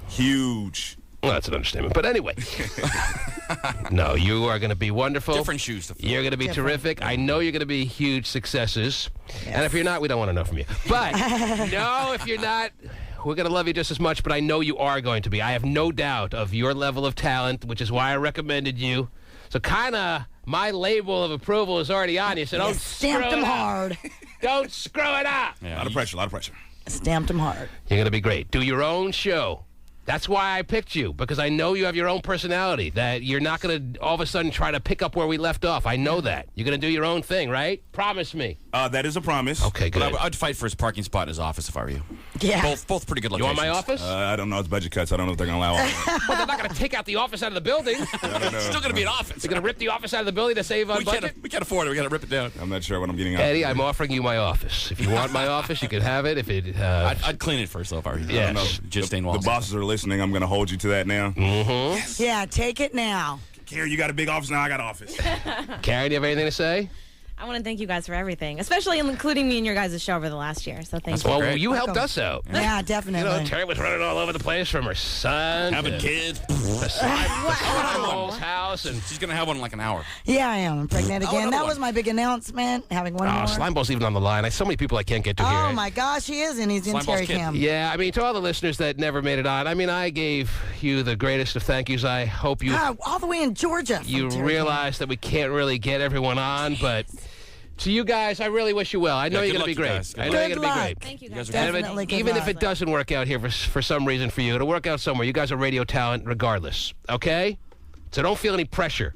Huge. Well, that's an understatement. But anyway. No, you are going to be wonderful. Different shoes to fill. You're going to be terrific. I know you're going to be huge successes. Yes. And if you're not, we don't want to know from you. But no, if you're not, we're going to love you just as much. But I know you are going to be. I have no doubt of your level of talent, which is why I recommended you. So kind of my label of approval is already on you. So don't stamped screw him it up. hard. Don't screw it up. Yeah, a lot of pressure. Stamped him hard. You're going to be great. Do your own show. That's why I picked you, because I know you have your own personality, that you're not going to all of a sudden try to pick up where we left off. I know that. You're going to do your own thing, right? Promise me. That is a promise. Okay, good. But I'd fight for his parking spot in his office if I were you. Yeah. Both pretty good You locations. want my office? I don't know. It's budget cuts. I don't know if they're going to allow it. Well, they're not going to take out the office out of the building. It's still going to be an office. They're going to rip the office out of the building to save on budget? We can't afford it. We got to rip it down. I'm not sure what I'm getting out. Eddie, I'm offering you my office. If you want my office, you can have it. If it, I'd clean it first, though, if I were you. Yes. I don't know. Just stain walls. The bosses are listening. I'm going to hold you to that now. Mm-hmm. Yeah, take it now. Karen, you got a big office now. I got an office. Karen, do you have anything to say? I want to thank you guys for everything, especially including me in your guys' show over the last year. So thank you. Well, you helped us out. Yeah, definitely. You know, Terry was running all over the place from her son. Having kids. The Slime's house. And she's going to have one in like an hour. Yeah, I am. I'm pregnant again. That was my big announcement, having one more. Slimeball's even on the line. So many people I can't get to here. Oh, my gosh, he is, and he's in Terry Cam. Yeah, I mean, to all the listeners that never made it on, I mean, I gave you the greatest of thank yous. I hope you... all the way in Georgia. You realize that we can't really get everyone on, but... To you guys, I really wish you well. I know you're going to be great. I know you're going to be great. Thank you guys. Even if it doesn't work out here for some reason for you, it'll work out somewhere. You guys are radio talent regardless, okay? So don't feel any pressure.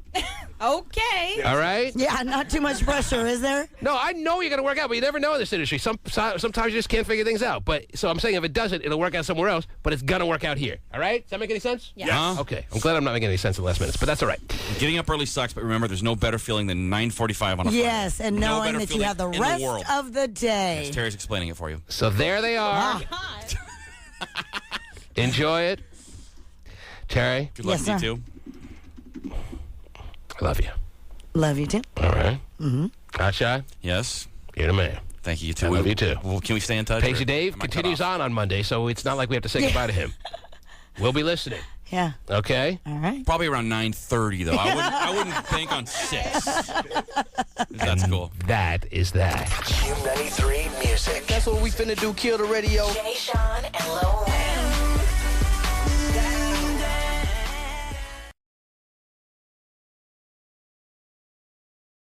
Okay. All right? Yeah, not too much pressure, is there? No, I know you're going to work out, but you never know in this industry. Sometimes you just can't figure things out. But so I'm saying if it doesn't, it'll work out somewhere else, but it's going to work out here. All right? Does that make any sense? Yeah. Yes. Okay. I'm glad I'm not making any sense in the last minutes, but that's all right. Getting up early sucks, but remember, there's no better feeling than 9:45 on a Friday. Yes, and No knowing better that you have the feeling in rest the world. of the day. Yes, Terry's explaining it for you. So there they are. Enjoy it. Terry? Good luck to you, too. I love you. Love you, too. All right. Mm-hmm. Hotshot? Yes. You're the man. Thank you, too. I love you, too. Well, can we stay in touch? Pacey or Dave am I cut continues off? on Monday, so it's not like we have to say goodbye to him. We'll be listening. Yeah. Okay? All right. Probably around 9:30, though. I wouldn't think on 6. That's cool. That is that. Q93 Music. That's what we finna do, kill the radio. Jay, Sean, and Lil Wayne.